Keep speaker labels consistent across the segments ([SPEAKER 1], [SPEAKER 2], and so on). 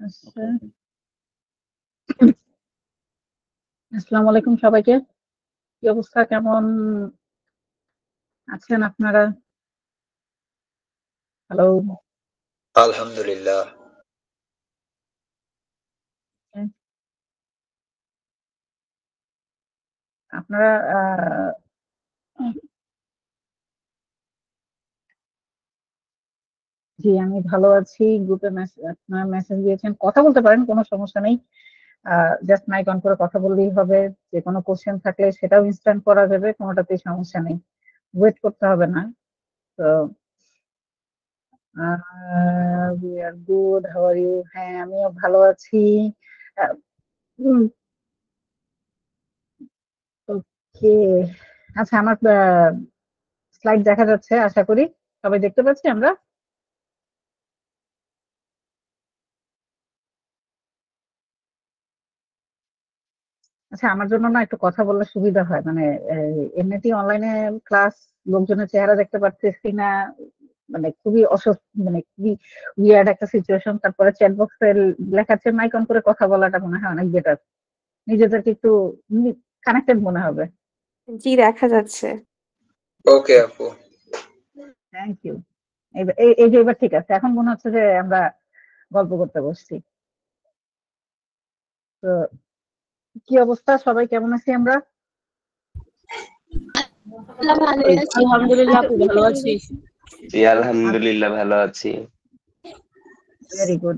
[SPEAKER 1] আচ্ছা, আসসালামু আলাইকুম সবাইকে। কি অবস্থা, কেমন আছেন আপনারা? হ্যালো।
[SPEAKER 2] আলহামদুলিল্লাহ।
[SPEAKER 1] আপনারা জি, আমি ভালো আছি। গ্রুপে আপনারা মেসেজ দিয়েছেন, কথা বলতে পারেন, কোনো সমস্যা নেই। জাস্ট মাইক অন করে কথা বললেই হবে। যে কোনো কোশ্চেন থাকলে সেটাও ইনস্ট্যান্ট করা যাবে, কোনোটাতেই সমস্যা নেই, ওয়েট করতে হবে না। তো we are good, how are you? হ্যাঁ, আমিও ভালো আছি। ওকে, আচ্ছা, আমার স্লাইড দেখা যাচ্ছে আশা করি। সবাই দেখতে পাচ্ছি আমরা? আচ্ছা, আমার জন্য না একটু কথা বললে সুবিধা হয়, মানে এমনিতেই অনলাইনে ক্লাস, লোকজনের চেহারা দেখতে পারতেছি না, মানে খুবই মানে খুবই উইয়ার্ড একটা সিচুয়েশন। তারপরে চ্যাট বক্সে লেখাচ্ছে, মাইক অন করে কথা বলাটা মনে হয় অনেক বেটার, নিজেদেরকে একটু কানেক্টেড মনে হবে।
[SPEAKER 3] জি, দেখা যাচ্ছে।
[SPEAKER 2] ওকে আপু।
[SPEAKER 1] Thank you. এই যে এবার ঠিক আছে, এখন মনে হচ্ছে যে আমরা গল্প করতে বসছি। তো কি অবস্থা, সবাই কেমন আছি আমরা?
[SPEAKER 4] আলহামদুলিল্লাহ আপু, ভালো আছি।
[SPEAKER 5] জি আলহামদুলিল্লাহ ভালো আছি।
[SPEAKER 1] Very good.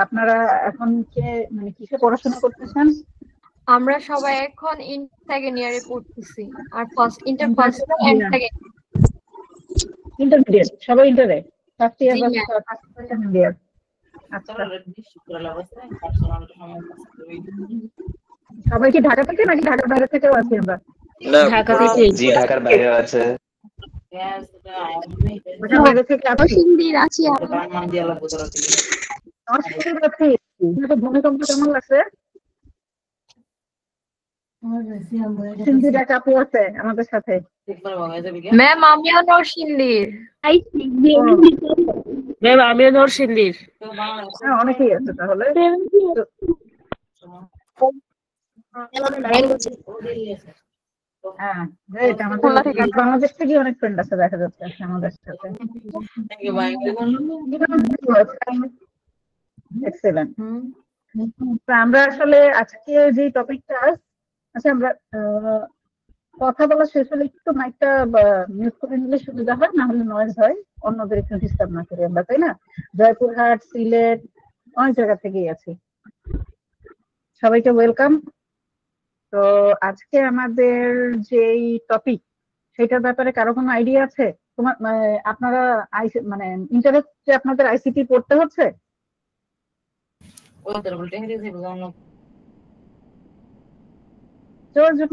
[SPEAKER 1] আপনারা এখন মানে কিসে পড়াশোনা করতেছেন?
[SPEAKER 4] আমরা সবাই এখন সেকেন্ড ইয়ারে পড়তেছি, আর ফার্স্ট এন্ড সেকেন্ড।
[SPEAKER 1] ইন্টারমিডিয়েট, সবাই ইন্টারে, ফার্স্ট ইয়ার
[SPEAKER 4] জি,
[SPEAKER 1] বা
[SPEAKER 4] ম্যাম।
[SPEAKER 1] Second year? আচ্ছা, সবাই কি ঢাকা থেকে নাকি ঢাকার বাইরে থেকেও আছি আমরা?
[SPEAKER 2] না,
[SPEAKER 4] ঢাকা থেকে।
[SPEAKER 5] জি ঢাকার বাইরে আছে।
[SPEAKER 1] ঢাকার বাইরে থেকে আছি।
[SPEAKER 4] নরসিংদীর আছি আমরা।
[SPEAKER 1] নরসিংদীর আছি। তো ভূমিকম্প কেমন লাগছে? নরসিংদীর এক আপু আছে আমাদের সাথে।
[SPEAKER 4] ম্যাম, আমিও নরসিংদীর।
[SPEAKER 6] ম্যাম আমিও নরসিংদীর।
[SPEAKER 1] হ্যাঁ, অনেকেই আছে তাহলে। হ্যাঁ, great, আমাদের বাংলাদেশ থেকে অনেক ফ্রেন্ড আছে দেখা যাচ্ছে আমাদের সাথে। এক্সেলেন্ট। তো আমরা আসলে আজকে যে টপিকটা, আচ্ছা, আমরা কথা বলা শেষ হলে একটু মাইকটা মিউট করে নিলে সুবিধা হয়, না হলে নয়েজ হয়, অন্যদের একটু ডিস্টার্ব না করি আমরা, তাই না? জয়পুরহাট, সিলেট, অনেক জায়গা থেকেই আছি। সবাইকে ওয়েলকাম। তো আজকে আমাদের যেই টপিক, সেটার ব্যাপারে কারো কোনো আইডিয়া আছে? আপনারা মানে ইন্টারেস্টে আপনাদের আইসিটি পড়তে হচ্ছে?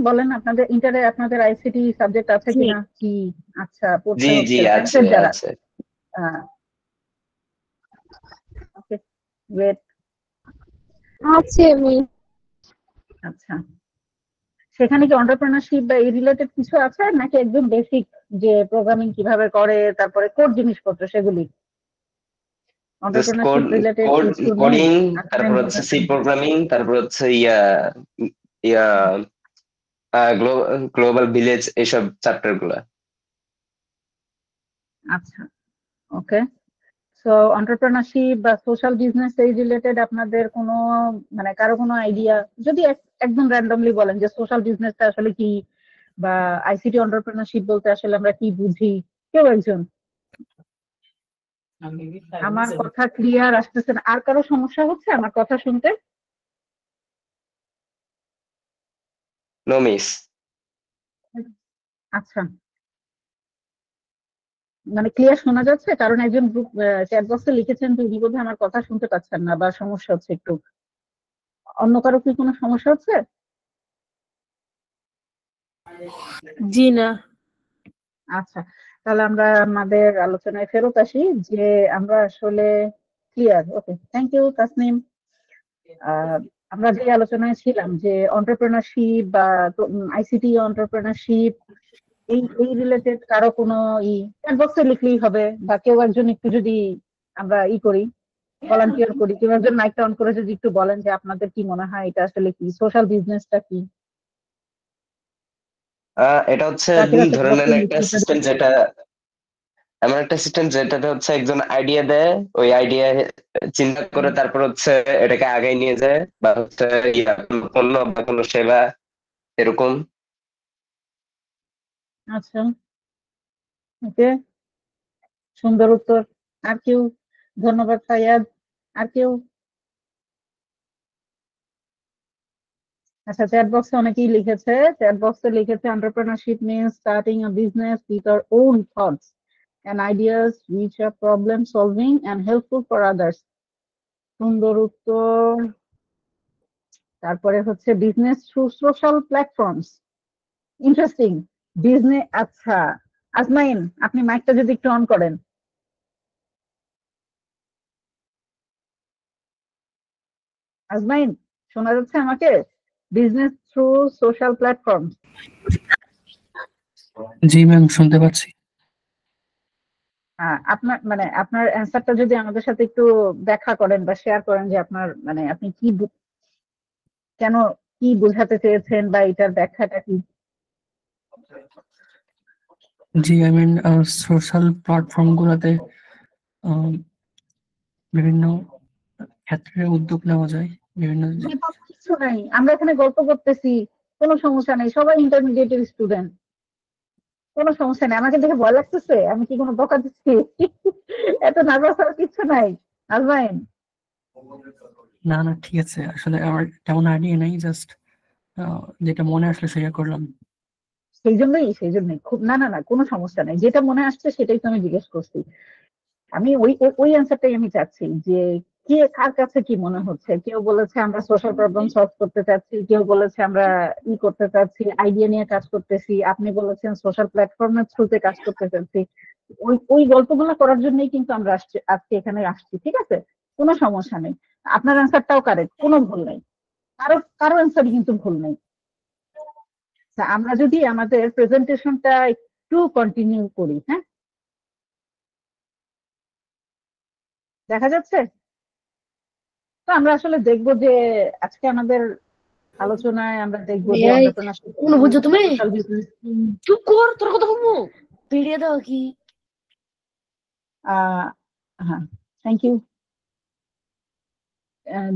[SPEAKER 1] বলেন, আপনাদের ইন্টারে আপনাদের আইসিটি সাবজেক্ট আছে কিনা? কি আচ্ছা, পড়তে
[SPEAKER 5] জি জি
[SPEAKER 1] হচ্ছে
[SPEAKER 5] আছে
[SPEAKER 1] যারা?
[SPEAKER 5] আছে।
[SPEAKER 1] ওকে, গ্রেট।
[SPEAKER 3] আছে মিস।
[SPEAKER 1] আচ্ছা, সেখানে কি এন্টারপ্রেনারশিপ বা এই রিলেটেড কিছু আছে, নাকি একদম বেসিক যে প্রোগ্রামিং কিভাবে করে, তারপরে কোড জিনিসপত্র সেগুলি? এন্টারপ্রেনারশিপ রিলেটেড কিছু নেই?
[SPEAKER 5] কোডিং, তারপর হচ্ছে সি প্রোগ্রামিং, তারপর হচ্ছে ইয়া গ্লোবাল ভিলেজ, এইসব চ্যাপ্টার গুলা।
[SPEAKER 1] আচ্ছা, ওকে। সো এন্টারপ্রেনারশিপ বা সোশ্যাল বিজনেস এই রিলেটেড আপনাদের কোনো, মানে কারো কোনো আইডিয়া? যদি একদম র্যান্ডমলি বলেন যে সোশ্যাল বিজনেসটা আসলে কি, বা আইসিটি এন্টারপ্রেনারশিপ বলতে আসলে আমরা কি বুঝি, কেউ একজন? আমার কথা ক্লিয়ার আসতেছে না? আর কারো সমস্যা হচ্ছে আমার কথা শুনতে?
[SPEAKER 5] No miss.
[SPEAKER 1] আচ্ছা, মানে ক্লিয়ার শোনা যাচ্ছে? কারণ একজন গ্রুপ চ্যাট বক্সে লিখেছেন যে উনি বোধহয় আমার কথা শুনতে পাচ্ছেন না, বা সমস্যা হচ্ছে একটু। অন্য কারো কি কোনো সমস্যা হচ্ছে?
[SPEAKER 6] জি না।
[SPEAKER 1] আচ্ছা, তাহলে আমরা আমাদের আলোচনায় ফেরত আসি, যে আমরা আসলে clear? Okay, thank you Tasnim. আমরা যে আলোচনায় ছিলাম যে এন্টারপ্রেনারশিপ বা আইসিটি এন্টারপ্রেনারশিপ, এই রিলেটেড কারো কোনো চ্যাট বক্সে লিখলেই হবে, বা কেউ একজন একটু যদি আমরা করি, ভলান্টিয়ার করি, কেউ একজন মাইকটা অন করে যদি একটু বলেন যে আপনাদের কি মনে হয় এটা আসলে কি, সোশ্যাল বিজনেসটা কি?
[SPEAKER 5] এটা হচ্ছে
[SPEAKER 1] বাকিরা তো
[SPEAKER 5] ধরে নেন একটা
[SPEAKER 1] লিখে
[SPEAKER 5] সিস্টেম যেটা এমন একটা সিস্টেম যেটাতে হচ্ছে একজন আইডিয়া দেয়, ওই আইডিয়া চিন্তা করে তারপর হচ্ছে এটাকে আগায় নিয়ে যায়, বা হচ্ছে কোনো পণ্য বা কোনো সেবা এরকম।
[SPEAKER 1] আচ্ছা, ওকে, সুন্দর উত্তর। আর কেউ? ধন্যবাদ ফাইয়াদ। আর কেউ? আচ্ছা, চ্যাট বক্সে অনেকেই লিখেছে। চ্যাট বক্সে লিখেছে entrepreneurship means starting a business with our own thoughts and ideas which are problem solving and helpful for others. সুন্দর উত্তর। তারপরে হচ্ছে business through social platforms. Interesting. Business, আচ্ছা আজমাইন, আপনি মাইকটা যদি একটু অন করেন। আজমাইন, শোনা যাচ্ছে আমাকে? Business through social platforms.
[SPEAKER 7] জি ম্যাম, শুনতে পাচ্ছি।
[SPEAKER 1] আপনার মানে আপনার অ্যান্সারটা যদি আমাদের সাথে একটু ব্যাখ্যা করেন বা শেয়ার করেন যে আপনার মানে আপনি কি কেন কি বোঝাতে চেয়েছেন বা এটার ব্যাখ্যাটা কি?
[SPEAKER 7] জি, আই মিন সোশ্যাল প্ল্যাটফর্ম গুলোতে বিভিন্ন ক্ষেত্রে উদ্যোগ নেওয়া যায়, বিভিন্ন
[SPEAKER 1] কিছু নাই, আমরা এখানে গল্প করতেছি, কোনো সমস্যা নেই, সবাই ইন্টারমিডিয়েটের স্টুডেন্ট, কোনো সমস্যা নেই। আমাকে দেখে ভয় লাগতেছে? আমি কি কোনো বকা দিচ্ছি? এত নার্ভাস হওয়ার কিছু নাই আজমাইন।
[SPEAKER 7] না না, ঠিক আছে, আসলে আমার তেমন আইডিয়া নেই, জাস্ট যেটা মনে আসলে শেয়ার করলাম।
[SPEAKER 1] সেই জন্যই খুব, না না না, কোনো সমস্যা নেই, যেটা মনে আসছে সেটাই তো আমি জিজ্ঞেস করছি। আমি ওই অ্যান্সারটাই আমি চাচ্ছি যে কে কার কাছে কি মনে হচ্ছে। কেউ বলেছে আমরা সোশ্যাল প্রবলেম সলভ করতে চাচ্ছি, কেউ বলেছে আমরা করতে চাচ্ছি, আইডিয়া নিয়ে কাজ করতেছি, আপনি বলেছেন সোশ্যাল প্ল্যাটফর্মের থ্রুতে কাজ করতে চাচ্ছি। ওই গল্পগুলো করার জন্যই কিন্তু আমরা আজকে এখানে আসছি, ঠিক আছে? কোনো সমস্যা নেই, আপনার অ্যান্সারটাও কারেক্ট, কোনো ভুল নেই, কারো অ্যান্সারই কিন্তু ভুল নেই। আমরা যদি আমাদের প্রেজেন্টেশনটা একটু কন্টিনিউ করি, হ্যাঁ, দেখা যাচ্ছে? তো আমরা আসলে দেখবো যে আজকে আমাদের আলোচনায় আমরা দেখবো যে এন্টারপ্রেনারশিপ,
[SPEAKER 6] কোন বুঝছো তুমি?
[SPEAKER 1] Social business.
[SPEAKER 6] চুপ কর, তোর কথা বলবো। ভিডিও দাও কি?
[SPEAKER 1] হ্যাঁ, থ্যাংক ইউ।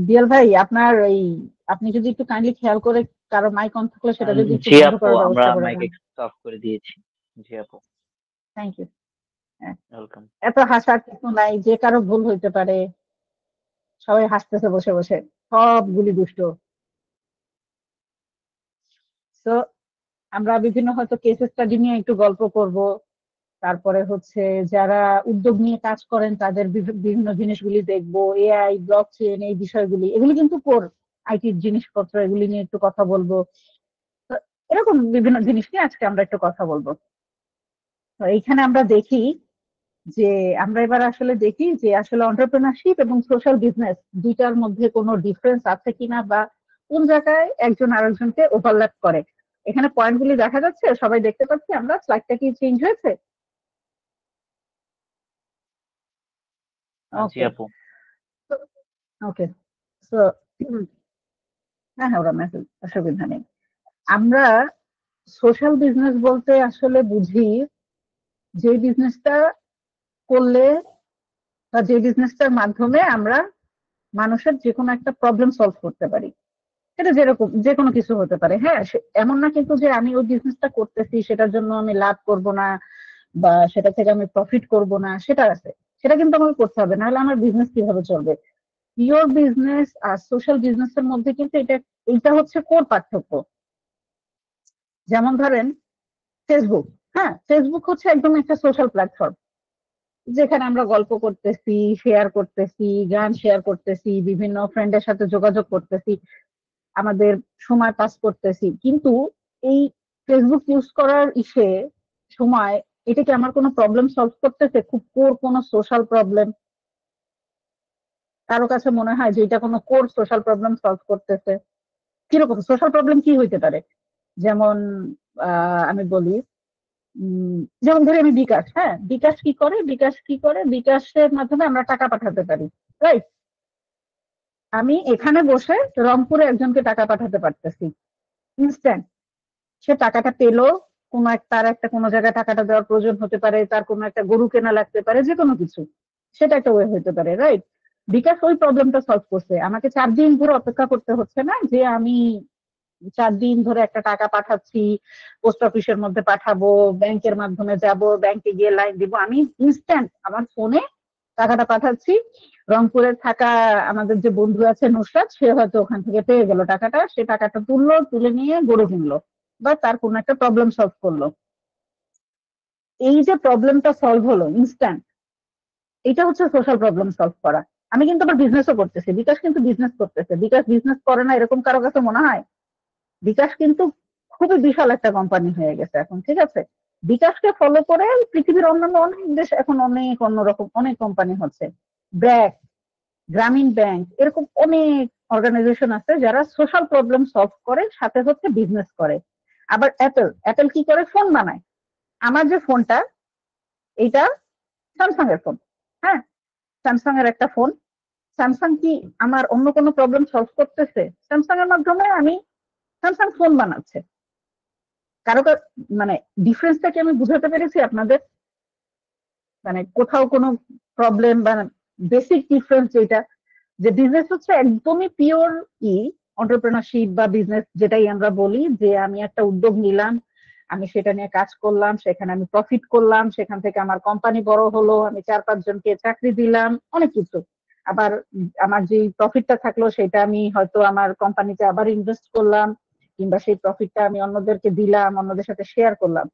[SPEAKER 1] দিয়াল ভাই, আপনার এই আপনি যদি একটু কাইন্ডলি খেয়াল করে কারো মাইক অন থাকলে সেটা যদি একটু
[SPEAKER 8] জি
[SPEAKER 1] বন্ধ
[SPEAKER 8] আপু,
[SPEAKER 1] করার
[SPEAKER 8] আমরা
[SPEAKER 1] ব্যবস্থা করে
[SPEAKER 8] মাইক
[SPEAKER 1] দেন।
[SPEAKER 8] অফ করে দিয়েছি। জি আপু,
[SPEAKER 1] থ্যাংক ইউ।
[SPEAKER 8] ওয়েলকাম।
[SPEAKER 1] এত হাসার কিছু নাই, যে কারো ভুল হইতে পারে, সবাই হাসতেছে বসে বসে, সবগুলি দুষ্ট। তো আমরা বিভিন্ন হয়তো কেস স্টাডি নিয়ে একটু গল্প করব, তারপরে হচ্ছে যারা উদ্যোগ নিয়ে কাজ করেন তাদের বিভিন্ন জিনিসগুলি দেখবো, এআই, ব্লক চেইন, এই বিষয়গুলি, এগুলি কিন্তু কোর আইটির জিনিসপত্র, এগুলি নিয়ে একটু কথা বলবো। তো এরকম বিভিন্ন জিনিস নিয়ে আজকে আমরা একটু কথা বলবো। তো এইখানে আমরা দেখি যে আমরা এবার আসলে দেখি যে আসলে এন্টারপ্রেনারশিপ এবং সোশ্যাল বিজনেস দুইটার মধ্যে কোনো ডিফারেন্স আছে কিনা, বা কোন জায়গায় একজন আরেকজনকে ওভারল্যাপ করে। এখানে পয়েন্টগুলি দেখা যাচ্ছে, সবাই দেখতে পাচ্ছি আমরা? স্লাইডটা কি চেঞ্জ হয়েছে?
[SPEAKER 8] জি
[SPEAKER 1] ওকে,
[SPEAKER 8] আপু।
[SPEAKER 1] ওকে। তো হ্যাঁ হ্যাঁ, ওরা মেসেজ, অসুবিধা নেই। আমরা সোশ্যাল বিজনেস বলতে আসলে বুঝি যে বিজনেসটা করলে বা যে বিজনেসটার মাধ্যমে আমরা মানুষের যে কোনো একটা প্রবলেম সলভ করতে পারি। সেটা যেরকম যে কোনো কিছু হতে পারে, হ্যাঁ, এমন না কিন্তু যে আমি ওই বিজনেসটা করতেছি সেটার জন্য আমি লাভ করব না বা সেটা থেকে আমি প্রফিট করব না, সেটা আছে, সেটা কিন্তু আমাকে করতে হবে, নাহলে আমার বিজনেস কিভাবে চলবে। পিওর বিজনেস আর সোশ্যাল বিজনেসের মধ্যে কিন্তু এইটা হচ্ছে কোর পার্থক্য। যেমন ধরেন ফেসবুক, হ্যাঁ, ফেসবুক হচ্ছে একদম একটা সোশ্যাল প্ল্যাটফর্ম, যেখানে আমরা গল্প করতেছি, শেয়ার করতেছি, গান শেয়ার করতেছি, বিভিন্ন ফ্রেন্ডের সাথে যোগাযোগ করতেছি, আমাদের সময় পাস করতেছি। কিন্তু এই ফেসবুক ইউজ করার সময় এটা কি আমার কোনো প্রবলেম সলভ করতেছে? খুব কোর কোনো সোশ্যাল প্রবলেম? কারো কাছে মনে হয় যে এটা কোনো কোর সোশ্যাল প্রবলেম সলভ করতেছে? কিরকম সোশ্যাল প্রবলেম কি হইতে পারে? যেমন আমি বলি, যেমন ধরি আমি বিকাশ, হ্যাঁ, বিকাশ কি করে, বিকাশের মাধ্যমে আমরা টাকা পাঠাতে পারি, রাইট? আমি এখানে বসে রংপুরে একজনকে টাকা পাঠাতে পারতেছি ইনস্ট্যান্ট। সে টাকাটা পেলো, তার একটা কোনো জায়গায় টাকাটা দেওয়ার প্রয়োজন হতে পারে, তার কোনো একটা গরু কেনা লাগতে পারে, যে কোনো কিছু, সেটা একটা ওয়ে হতে পারে, রাইট? বিকাশ ওই প্রবলেমটা সলভ করছে, আমাকে 4 দিন ধরে অপেক্ষা করতে হচ্ছে না যে আমি 4 দিন ধরে একটা টাকা পাঠাচ্ছি, পোস্ট অফিসের মধ্যে পাঠাবো, ব্যাংকের মাধ্যমে যাব, ব্যাংকে গিয়ে লাইন দিব। আমি ইনস্ট্যান্ট আমার ফোনে টাকাটা পাঠাচ্ছি। রংপুরে থাকা আমাদের যে বন্ধু আছে নুসরাত, সে হয়তো ওখান থেকে পেয়ে গেল টাকাটা, সে টাকাটা তুললো, তুলে নিয়ে গরু কিনলো বা তার কোনো একটা প্রবলেম সলভ করলো। এই যে প্রবলেমটা সলভ হলো ইনস্ট্যান্ট, এটা হচ্ছে সোশ্যাল প্রবলেম সলভ করা। আমি কিন্তু আবার বিজনেসও করতেছি, বিকাশ কিন্তু বিজনেস করতেছে। বিকাশ বিজনেস করে না এরকম কারো কাছে মনে হয়? বিকাশ কিন্তু খুবই বিশাল একটা কোম্পানি হয়ে গেছে এখন, ঠিক আছে? বিকাশকে ফলো করে পৃথিবীর অন্যান্য অনেক দেশ এখন অনেক অন্যরকম অনেক কোম্পানি হচ্ছে। ব্র্যাক, গ্রামীণ ব্যাংক, এরকম অনেক অর্গানাইজেশন আছে যারা সোশ্যাল প্রবলেম সলভ করে, সাথে হচ্ছে বিজনেস করে। আবার অ্যাপেল, অ্যাপেল কি করে? ফোন বানায়। আমার যে ফোনটা, এটা স্যামসাং এর ফোন, হ্যাঁ, স্যামসাং এর একটা ফোন। স্যামসাং কি আমার অন্য কোনো প্রবলেম সলভ করতেছে? স্যামসাং এর মাধ্যমে আমি স্যামসাং ফোন বানাচ্ছে। কারো মানে ডিফারেন্সটা কি আমি বুঝাতে পেরেছি আপনাদের? মানে কোথাও কোনো প্রবলেম বা বেসিক ডিফারেন্স যেটা, যে বিজনেস হচ্ছে একদমই পিওর কি এন্টারপ্রেনারশিপ বা বিজনেস যেটাই আমরা বলি, যে আমি একটা উদ্যোগ নিলাম, আমি সেটা নিয়ে কাজ করলাম, সেখানে আমি প্রফিট করলাম, সেখান থেকে আমার কোম্পানি বড় হলো, আমি 4-5 জনকে চাকরি দিলাম, অনেক কিছু। আবার আমার যে প্রফিটটা থাকলো সেটা আমি হয়তো আমার কোম্পানিতে আবার ইনভেস্ট করলাম, কিংবা সেই প্রফিটটা আমি অন্যদেরকে দিলাম, অন্যদের সাথে শেয়ার করলাম।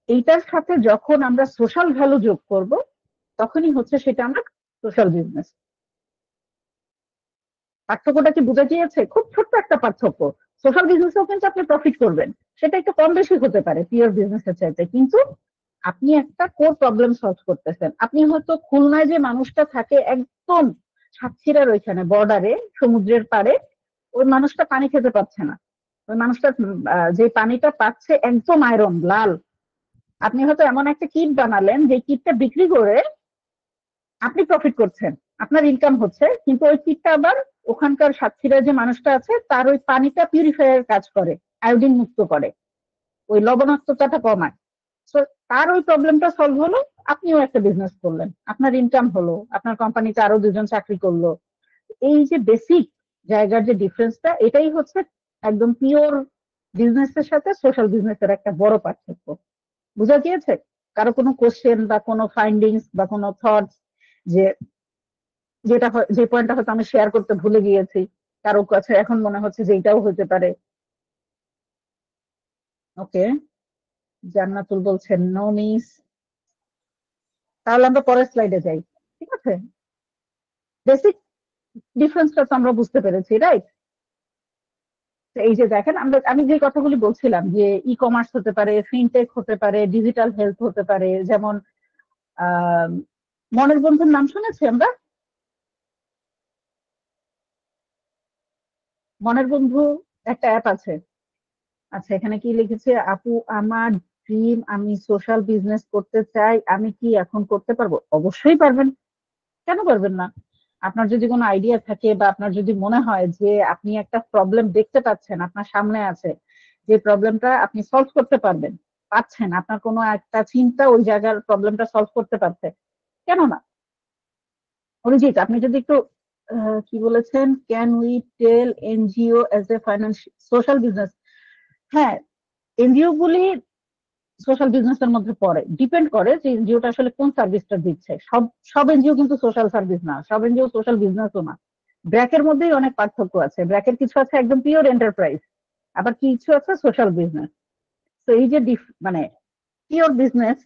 [SPEAKER 1] এইটার সাথে যখন আমরা সোশ্যাল ভ্যালু যোগ করব, তখনই হচ্ছে সেটা আমরা সোশ্যাল বিজনেস। পার্থক্যটা কি বোঝা গিয়েছে? খুব ছোট্ট একটা পার্থক্য। সোশ্যাল বিজনেসেও কিন্তু আপনি প্রফিট করবেন, সেটা একটু কম বেশি হতে পারে পিওর বিজনেসের চাইতে, কিন্তু আপনি একটা কোর প্রবলেম সলভ করতেছেন। আপনি হয়তো খুলনায় যে মানুষটা থাকে একদম সাতক্ষীরার ওইখানে বর্ডারে, সমুদ্রের পাড়ে, ওই মানুষটা পানি খেতে পাচ্ছে না। ওই মানুষটা যে পানিটা পাচ্ছে একদম আয়রন লাল। আপনি হয়তো এমন একটা কিট বানালেন যে কিটটা বিক্রি করে আপনি প্রফিট করছেন, আপনার ইনকাম হচ্ছে, কিন্তু ওই কিটটা আবার ওখানকার সাতক্ষীরার যে মানুষটা আছে তার ওই পানিটা পিউরিফায়ার কাজ করে, আয়োডিন মুক্ত করে, ওই লবণাক্ততাটা কমায়। তো তার ওই প্রবলেমটা সলভ হলো, আপনিও একটা বিজনেস করলেন, আপনার ইনকাম হলো, আপনার কোম্পানিতে আরো 2 জন চাকরি করলো। এই যে বেসিক জায়গার যে ডিফারেন্সটা, এটাই হচ্ছে একদম পিওর বিজনেসের সাথে সোশ্যাল বিজনেসের একটা বড় পার্থক্য। বুঝা গিয়েছে? কারো কোনো কোশ্চেন বা কোনো ফাইন্ডিংস বা কোনো থটস, যে যে পয়েন্টটা হয়তো আমি শেয়ার করতে ভুলে গিয়েছি, কারো কাছে এখন মনে হচ্ছে যে এটাও হতে পারে? ওকে, জান্নাতুল বলছেন নো মিস। তাহলে আমরা পরের স্লাইডে যাই, ঠিক আছে? বেসিক ডিফারেন্সটা তো আমরা বুঝতে পেরেছি, রাইট? এই যে দেখেন, আমি যে কথাগুলি বলছিলাম, যে ই কমার্স হতে পারে, ফিনটেক হতে পারে, ডিজিটাল হেলথ হতে পারে। যেমন আহ মনের বন্ধুর নাম শুনেছি আমরা? মনের বন্ধু একটা অ্যাপ আছে। আচ্ছা, এখানে কি লিখেছে? আপু, আমার ড্রিম, আমি সোশ্যাল বিজনেস করতে চাই, আমি কি এখন করতে পারবো? অবশ্যই পারবেন, কেন পারবেন না? আপনার যদি কোনো আইডিয়া থাকে বা আপনার যদি মনে হয় যে আপনি একটা প্রবলেম দেখতে পাচ্ছেন আপনার সামনে আছে, যে প্রবলেমটা আপনি সলভ করতে পারছেন, আপনার কোনো একটা চিন্তা ওই জায়গার প্রবলেমটা সলভ করতে পারছে, কেন না? অরিজিৎ, আপনি যদি একটু কি বলেছেন, can we tell NGO as a financial social business? হ্যাঁ, এনজিও গুলি সোশ্যাল বিজনেসের মধ্যে পড়ে, ডিপেন্ড করে যে এনজিওটা আসলে কোন সার্ভিসটা দিচ্ছে। সব সব এনজিও কিন্তু সোশ্যাল সার্ভিস না, সব এনজিও সোশ্যাল বিজনেসও না। ব্র্যাকের মধ্যেই অনেক পার্থক্য আছে। ব্র্যাকের কিছু আছে একদম পিওর এন্টারপ্রাইজ, আবার কিছু আছে সোশ্যাল বিজনেস। তো এই যে মানে পিওর বিজনেস,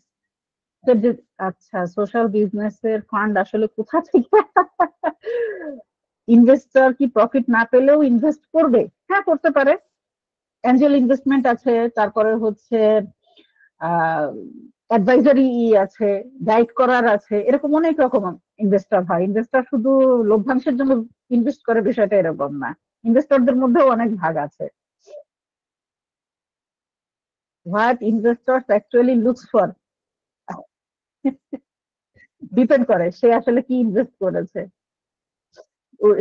[SPEAKER 1] আচ্ছা, সোশ্যাল বিজনেসের ফান্ড আসলে কোথা থেকে? ইনভেস্টর কি প্রফিট না পেলেও ইনভেস্ট করবে? হ্যাঁ, করতে পারে। অ্যাঞ্জেল ইনভেস্টমেন্ট আছে, তারপরে হচ্ছে অ্যাডভাইজারি আছে, গাইড করার আছে, এরকম অনেক রকম ইনভেস্টর হয়। ইনভেস্টর শুধু লভ্যাংশের জন্য ইনভেস্ট করে বিষয়টা এরকম না, ইনভেস্টরদের মধ্যেও অনেক ভাগ আছে। What investors actually looks for? Depend করে সে আসলে কি ইনভেস্ট করেছে,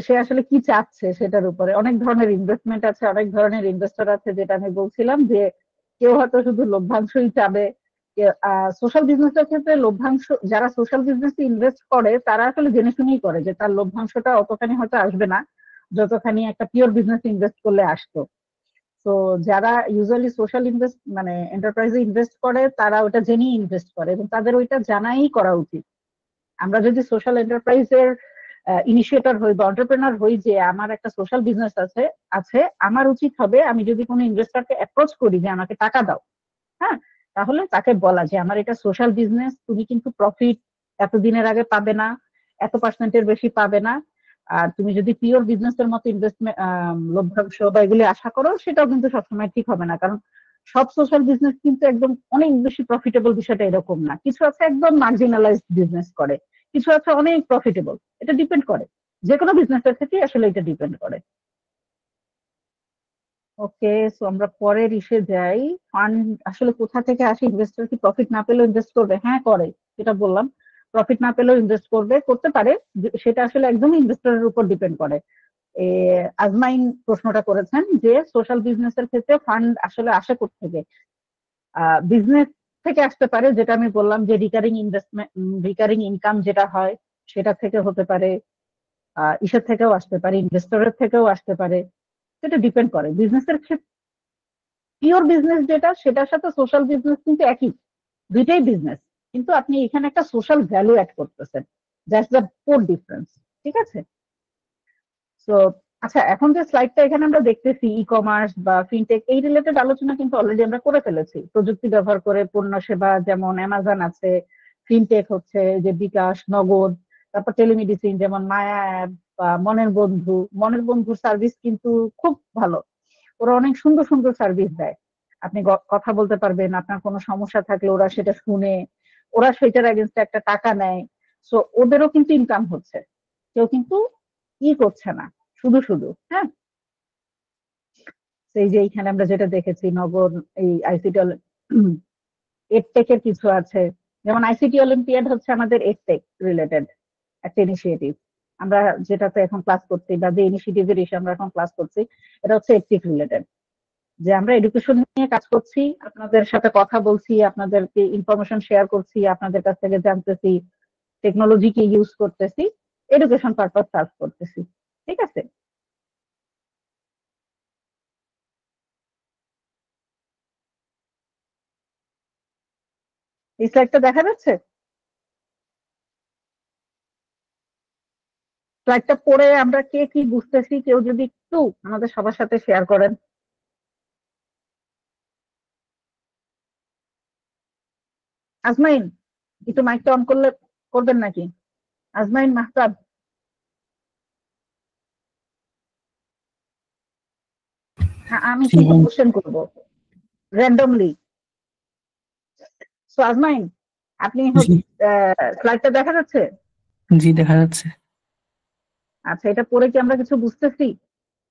[SPEAKER 1] সে আসলে কি চাচ্ছে সেটার উপরে। অনেক ধরনের ইনভেস্টমেন্ট আছে, অনেক ধরনের ইনভেস্টর আছে, যেটা আমি বলছিলাম যে কেউ হয়তো শুধু লভ্যাংশই চাবে। সোশ্যাল বিজনেসের ক্ষেত্রে লভ্যাংশ, যারা সোশ্যাল বিজনেসে ইনভেস্ট করে তারা আসলে জেনে শুনেই করে যে তার লভ্যাংশটা অতখানি হয়তো আসবে না যতখানি একটা পিওর বিজনেস ইনভেস্ট করলে আসতো। তো যারা ইউজুয়ালি সোশ্যাল ইনভেস্ট মানে এন্টারপ্রাইজে ইনভেস্ট করে তারা ওটা জেনেই ইনভেস্ট করে এবং তাদের ওইটা জানাই করা উচিত। আমরা যদি সোশ্যাল এন্টারপ্রাইজের ইনিশিয়েটর হই বা এন্টারপ্রেনার হই যে আমার একটা সোশ্যাল বিজনেস আছে আছে আমার উচিত হবে আমি যদি কোনো ইনভেস্টরকে অ্যাপ্রোচ করি যে আমাকে টাকা দাও, হ্যাঁ, তাহলে তাকে বলা যে আমার এটা সোশ্যাল বিজনেস, তুমি কিন্তু প্রফিট এতদিনের আগে পাবে না, এত পার্সেন্টের বেশি পাবে না। আর তুমি যদি পিওর বিজনেসের মতো ইনভেস্টমেন্ট লভ্যাংশ বা এগুলি আশা করো সেটাও কিন্তু সবসময় ঠিক হবে না, কারণ সব সোশ্যাল বিজনেস কিন্তু একদম অনেক বেশি প্রফিটেবল বিষয়টা এরকম না। কিছু আছে একদম মার্জিনালাইজড বিজনেস করে, কিছু আছে অনেক প্রফিটেবল। এটা ডিপেন্ড করে, যে কোনো বিজনেসের থেকে আসলে এটা ডিপেন্ড করে। ওকে, সো আমরা পরের ইসে যাই। ফান্ড আসলে কোথা থেকে আসে? ইনভেস্টর কি প্রফিট না পেলেও ইনভেস্ট করবে? হ্যাঁ করে, যেটা বললাম, প্রফিট না পেলেও ইনভেস্ট করবে, করতে পারে। সেটা আসলে একদমই ইনভেস্টরের উপর ডিপেন্ড করে। আজমাইন প্রশ্নটা করেছেন যে সোশ্যাল বিজনেসের ক্ষেত্রে ফান্ড আসলে আসে কোত্থেকে। বিজনেস থেকে আসতে পারে, যেটা আমি বললাম যে রিকারিং ইনভেস্টমেন্ট, রিকারিং ইনকাম যেটা হয় সেটা থেকে হতে পারে, ইসের থেকেও আসতে পারে, ইনভেস্টরের থেকেও আসতে পারে। সেটা ডিপেন্ড করে বিজনেসের ক্ষেত্রে। পিওর বিজনেস যেটা, সেটার সাথে সোশ্যাল বিজনেস কিন্তু একই, দুইটাই বিজনেস, কিন্তু আপনি এখানে একটা সোশ্যাল ভ্যালু অ্যাড করতেছেন, দ্যাটস দ্য কোর ডিফারেন্স। ঠিক আছে? তো আচ্ছা, এখন যে স্লাইডটা এখানে আমরা দেখতেছি ই কমার্স বা ফিনটেক এই রিলেটেড আলোচনা কিন্তু অলরেডি আমরা করে ফেলেছি। প্রযুক্তি ব্যবহার করে পণ্য সেবা, যেমন অ্যামাজন আছে, ফিনটেক হচ্ছে যে বিকাশ, নগদ, তারপর টেলিমেডিসিন যেমন মায়া অ্যাপ বা মনের বন্ধু। মনের বন্ধুর সার্ভিস কিন্তু খুব ভালো, ওরা অনেক সুন্দর সুন্দর সার্ভিস দেয়। আপনি কথা বলতে পারবেন, আপনার কোনো সমস্যা থাকলে ওরা সেটা শুনে, ওরা সেটার এগেনস্টে একটা টাকা নেয়। সো ওদেরও কিন্তু ইনকাম হচ্ছে, কেউ কিন্তু ই করছে না শুধু শুধু। হ্যাঁ, সেই যে এইখানে আমরা যেটা দেখেছি নগর, এই আইসিটি এডটেকের কিছু আছে, যেমন আইসিটি অলিম্পিয়াড হচ্ছে আমাদের এডটেক রিলেটেড একটা ইনিশিয়েটিভ। আমরা যেটাতে এখন ক্লাস করছি বা যে ইনিশিয়েটিভের ইস্যু আমরা এখন ক্লাস করছি, এটা হচ্ছে এডটেক রিলেটেড, যে আমরা এডুকেশন নিয়ে কাজ করছি, আপনাদের সাথে কথা বলছি, আপনাদেরকে ইনফরমেশন শেয়ার করছি, আপনাদের কাছ থেকে জানতেছি, টেকনোলজিকে ইউজ করতেছি, এডুকেশন পারপাস সার্ভ করতেছি। ঠিক আছে? এই স্লাইডটা দেখা যাচ্ছে? স্লাইডটা পড়ে আমরা কে কি বুঝতেছি কেউ যদি একটু আমাদের সবার সাথে শেয়ার করেন। আজমাইন, একটু মাইকটা অন করলে করবেন নাকি? আজমাইন মাহতাব। হ্যাঁ, আমি কিছু কোশ্চেন করবো র্যান্ডমলি। সো আজমাইন, আপনি স্লাইডটা দেখা যাচ্ছে?
[SPEAKER 7] জি দেখা যাচ্ছে।
[SPEAKER 1] আচ্ছা, এটা পড়ে কি আমরা কিছু বুঝতেছি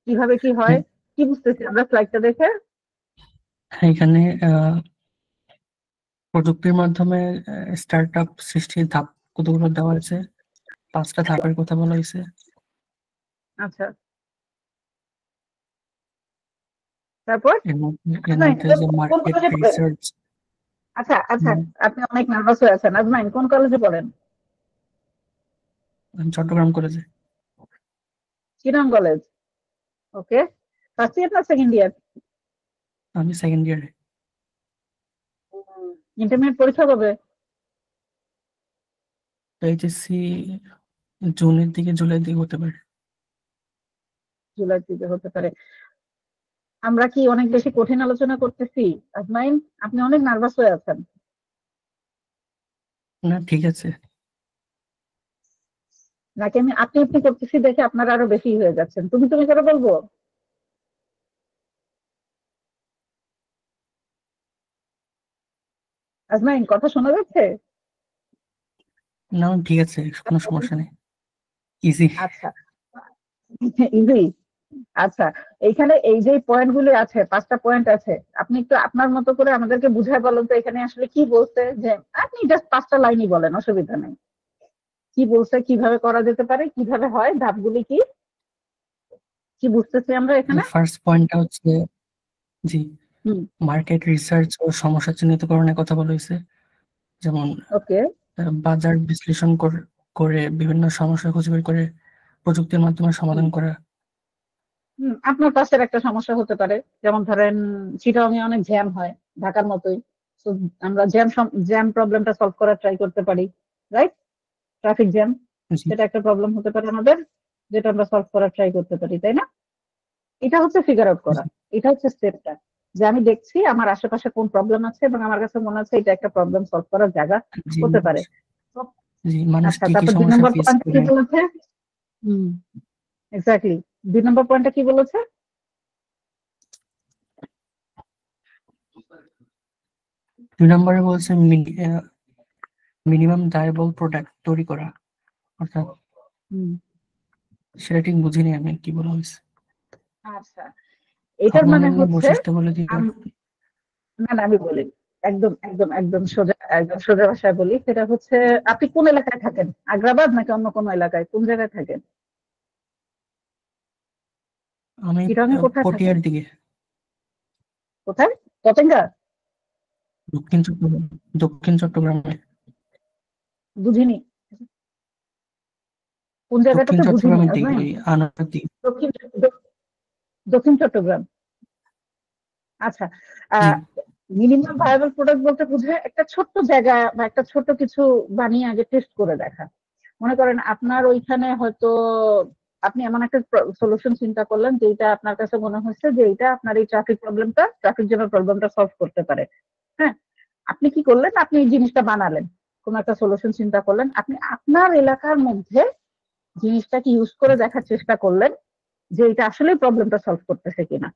[SPEAKER 1] কিভাবে কি হয়? কি বুঝতেছি আমরা স্লাইডটা দেখে?
[SPEAKER 7] এখানে প্রযুক্তির মাধ্যমে স্টার্টআপ সৃষ্টির ধাপ কতগুলো দেওয়া আছে, 5টা ধাপের কথা বলা হয়েছে।
[SPEAKER 1] আচ্ছা, তারপর?
[SPEAKER 7] Market research.
[SPEAKER 1] আচ্ছা আচ্ছা, আপনি অনেক নার্ভাস হয়ে আছেন। আজমাইন কোন কলেজে পড়েন?
[SPEAKER 7] চট্টগ্রাম কলেজে।
[SPEAKER 1] চিরাং কলেজ। ওকে, ফার্স্ট ইয়ার না সেকেন্ড ইয়ার?
[SPEAKER 7] আমি সেকেন্ড ইয়ারে।
[SPEAKER 1] ইন্টারমিডিয়েট পরীক্ষা কবে?
[SPEAKER 7] এইচএসসি জুনের দিকে, জুলাইয়ের দিকে হতে পারে।
[SPEAKER 1] জুলাই থেকে হতে পারে। আমরা কি অনেক বেশি কঠিন আলোচনা করতেছি? আজমাইন, আপনি অনেক নার্ভাস হয়ে আছেন।
[SPEAKER 7] না ঠিক আছে।
[SPEAKER 1] নাকি আমি আপনি আপনি করতেছি দেখে আপনারা আরো বেশি হয়ে যাচ্ছেন? তুমি তুমি করে বলবো? আজমাইন, কথা শোনা যাচ্ছে?
[SPEAKER 7] না ঠিক আছে, কোনো সমস্যা নেই, ইজি।
[SPEAKER 1] আচ্ছা, ইজি। আচ্ছা, এইখানে এই যে পয়েন্ট গুলো আছে, 5টা পয়েন্ট আছে, আপনি একটু আপনার মতো করে আমাদেরকে বুঝায় বলেন তো এখানে আসলে কি বলছে। যে আপনি জাস্ট 5টা লাইনই বলেন, অসুবিধা নেই। কি বলছে, কিভাবে করা যেতে পারে, কিভাবে হয়, ধাপগুলি কি কি বুঝতেছি আমরা এখানে?
[SPEAKER 7] ফার্স্ট পয়েন্টটা হচ্ছে জি
[SPEAKER 1] হুম,
[SPEAKER 7] মার্কেট রিসার্চ ও সমস্যা চিহ্নিতকরণের কথা বলা হয়েছে। যেমন
[SPEAKER 1] ওকে।
[SPEAKER 7] বাজার বিশ্লেষণ করে বিভিন্ন সমস্যা খুঁজে বের করে প্রযুক্তির মাধ্যমে সমাধান করা।
[SPEAKER 1] আপনার পাশের একটা সমস্যা হতে পারে, যেমন ধরেন চিটাগাং এ অনেক জ্যাম হয় ঢাকার মতোই। তো আমরা জ্যাম প্রবলেমটা সলভ করার ট্রাই করতে পারি, রাইট? ট্রাফিক জ্যাম,
[SPEAKER 7] জি
[SPEAKER 1] সেটা একটা প্রবলেম হতে পারে আমাদের, যেটা আমরা সলভ করার ট্রাই করতে পারি, তাই না? এটা হচ্ছে ফিগার আউট করা,
[SPEAKER 7] জি
[SPEAKER 1] এটা হচ্ছে স্টেপটা, যে আমি দেখছি আমার আশেপাশে কোন প্রবলেম আছে এবং আমার কাছে মনে হচ্ছে এটা একটা প্রবলেম সলভ করার জায়গা
[SPEAKER 7] জি
[SPEAKER 1] হতে পারে। তো
[SPEAKER 7] জি মানুষ
[SPEAKER 1] আচ্ছা,
[SPEAKER 7] কি কি
[SPEAKER 1] তারপর 2
[SPEAKER 7] সমস্যা
[SPEAKER 1] নম্বর
[SPEAKER 7] ফেস
[SPEAKER 1] পয়েন্ট কি
[SPEAKER 7] করে।
[SPEAKER 1] বলেছে? হুম, এক্স্যাক্টলি। 2 নম্বর পয়েন্টটা কি বলেছে?
[SPEAKER 7] 2 নম্বরে বলছে মিনিমাম ভায়াবল প্রোডাক্ট তৈরি করা, অর্থাৎ
[SPEAKER 1] হুম,
[SPEAKER 7] সেটা ঠিক বুঝিনি আমি কি বলা হয়েছে।
[SPEAKER 1] আচ্ছা, এটার
[SPEAKER 7] ফর্মুলা
[SPEAKER 1] মানে
[SPEAKER 7] নিয়ে
[SPEAKER 1] হচ্ছে
[SPEAKER 7] বৈশিষ্ট্য বলে দিবে।
[SPEAKER 1] না না, আমি বলি, একদম একদম একদম সোজা ভাষায় বলি, সেটা হচ্ছে আপনি কোন এলাকায় থাকেন? আগ্রাবাদ নাকি অন্য কোনো এলাকায়? কোন জায়গায় থাকেন?
[SPEAKER 7] আমি
[SPEAKER 1] চিটাগাং কোথায় থাকেন?
[SPEAKER 7] পটিয়ার দিকে,
[SPEAKER 1] কোথায়? পতেঙ্গা?
[SPEAKER 7] দক্ষিণ চট্টগ্রাম, দক্ষিণ চট্টগ্রামে,
[SPEAKER 1] বুঝিনি, কোন জায়গাটা
[SPEAKER 7] দক্ষিণ
[SPEAKER 1] তো বুঝিনি
[SPEAKER 7] চট্টগ্রামের দিকে,
[SPEAKER 1] আজমাইন।
[SPEAKER 7] ওই আনোয়ার দিকে।
[SPEAKER 1] দক্ষিণ দক্ষিণ চট্টগ্রাম, আচ্ছা।
[SPEAKER 7] জি
[SPEAKER 1] মিনিমাম ভায়াবল প্রোডাক্ট বলতে বুঝে একটা ছোট্ট জায়গা বা একটা ছোট কিছু বানিয়ে আগে টেস্ট করে দেখা। মনে করেন আপনার ওইখানে হয়তো আপনি এমন একটা সলিউশন চিন্তা করলেন যেটা আপনার কাছে মনে হচ্ছে যে এটা আপনার এই ট্রাফিক জ্যামের প্রবলেমটা সলভ করতে পারে। হ্যাঁ, আপনি কি করলেন? আপনি এই জিনিসটা বানালেন, কোন একটা সলিউশন চিন্তা করলেন, আপনি আপনার এলাকার মধ্যে জিনিসটাকে ইউজ করে দেখার চেষ্টা করলেন যে এটা আসলে প্রবলেমটা সলভ করতেছে কিনা।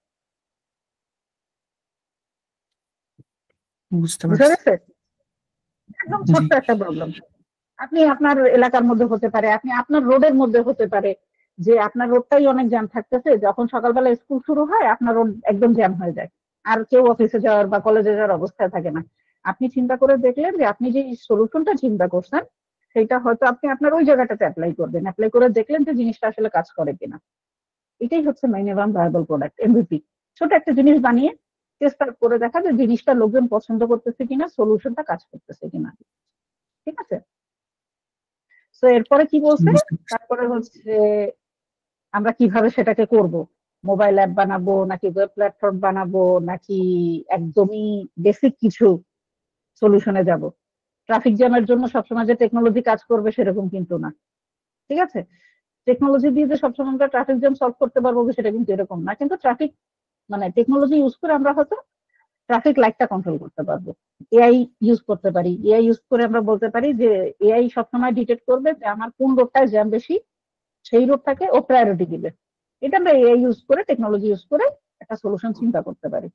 [SPEAKER 7] বুঝতে
[SPEAKER 1] বুঝা
[SPEAKER 7] পারছি।
[SPEAKER 1] গেছে? একদম
[SPEAKER 7] জি
[SPEAKER 1] ছোট্ট একটা প্রবলেম, আপনি আপনার এলাকার মধ্যে হতে পারে, আপনি আপনার রোডের মধ্যে হতে পারে, যে আপনার রোডটাই অনেক জ্যাম থাকতেছে, যখন সকালবেলা স্কুল শুরু হয় আপনার রোড একদম জ্যাম হয়ে যায়, আর কেউ অফিসে যাওয়ার বা কলেজে যাওয়ার অবস্থায় থাকে না। আপনি চিন্তা করে দেখলেন যে আপনি যে সলিউশনটা চিন্তা করছেন সেটা হয়তো আপনি আপনার ওই জায়গাটাতে অ্যাপ্লাই করবেন, অ্যাপ্লাই করে দেখলেন যে জিনিসটা আসলে কাজ করে কিনা। এটাই হচ্ছে মিনিমাম ভায়াবল প্রোডাক্ট, এমভিপি। ছোট একটা জিনিস বানিয়ে টেস্ট করে দেখা যে জিনিসটা লোকজন পছন্দ করতেছে কিনা, সলিউশনটা কাজ করতেছে কিনা। ঠিক আছে? তো এরপরে কি বলছে?
[SPEAKER 7] বুঝতে পারছি।
[SPEAKER 1] তারপরে হচ্ছে আমরা কিভাবে সেটাকে করব, মোবাইল অ্যাপ বানাবো নাকি ওয়েব প্ল্যাটফর্ম বানাবো নাকি একদমই বেসিক কিছু সলিউশনে যাব। ট্রাফিক জ্যামের জন্য সবসময় যে টেকনোলজি কাজ করবে সেরকম কিন্তু না, ঠিক আছে? টেকনোলজি দিয়ে যে সবসময় আমরা ট্রাফিক জ্যাম সলভ করতে পারবো সেটা কিন্তু এরকম না, কিন্তু টেকনোলজি ইউজ করে আমরা হয়তো ট্রাফিক লাইটটা কন্ট্রোল করতে পারবো। এআই ইউজ করতে পারি, এআই ইউজ করে আমরা বলতে পারি যে এআই সবসময় ডিটেক্ট করবে যে আমার কোন রোডটায় জ্যাম বেশি, সেই রোডটাকে ও প্রায়োরিটি দিবে। এটা আমরা এআই ইউজ করে, টেকনোলজি ইউজ করে একটা সলিউশন চিন্তা করতে পারি।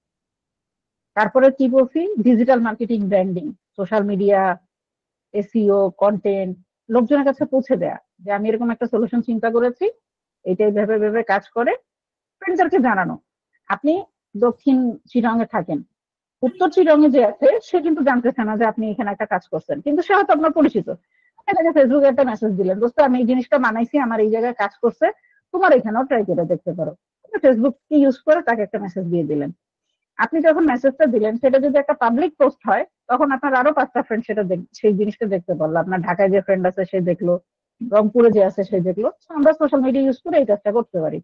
[SPEAKER 1] তারপরে কি বলছি? Digital marketing, branding, social media, SEO, content, লোকজনের কাছে পৌঁছে দেয়া যে আমি এরকম একটা সলিউশন চিন্তা করেছি, এটাই ভেবে ভেবে কাজ করে ফ্রেন্ডদেরকে জানানো। আপনি দক্ষিণ চিটাগাং এ থাকেন, উত্তর চিটাগাং যে আছে সে কিন্তু জানতেছে না যে আপনি এখানে একটা কাজ করছেন, কিন্তু সে হয়তো আপনার পরিচিত। আপনাকে ফেসবুকে একটা মেসেজ দিলেন, দোস্ত আমি এই জিনিসটা বানাইছি, আমার এই জায়গায় কাজ করছে, তোমার এখানেও ট্রাই করে দেখতে পারো। ফেসবুক কে ইউজ করে তাকে একটা মেসেজ দিয়ে দিলেন। আপনি যখন মেসেজটা দিলেন সেটা যদি একটা পাবলিক পোস্ট হয় তখন আপনার আরো 5টা ফ্রেন্ড সেই জিনিসটা দেখতে পারলো। আপনার ঢাকায় যে ফ্রেন্ড আছে সে দেখলো, রংপুরে যে আছে সে দেখলো। আমরা সোশ্যাল মিডিয়া ইউজ করে এই কাজটা করতে পারি।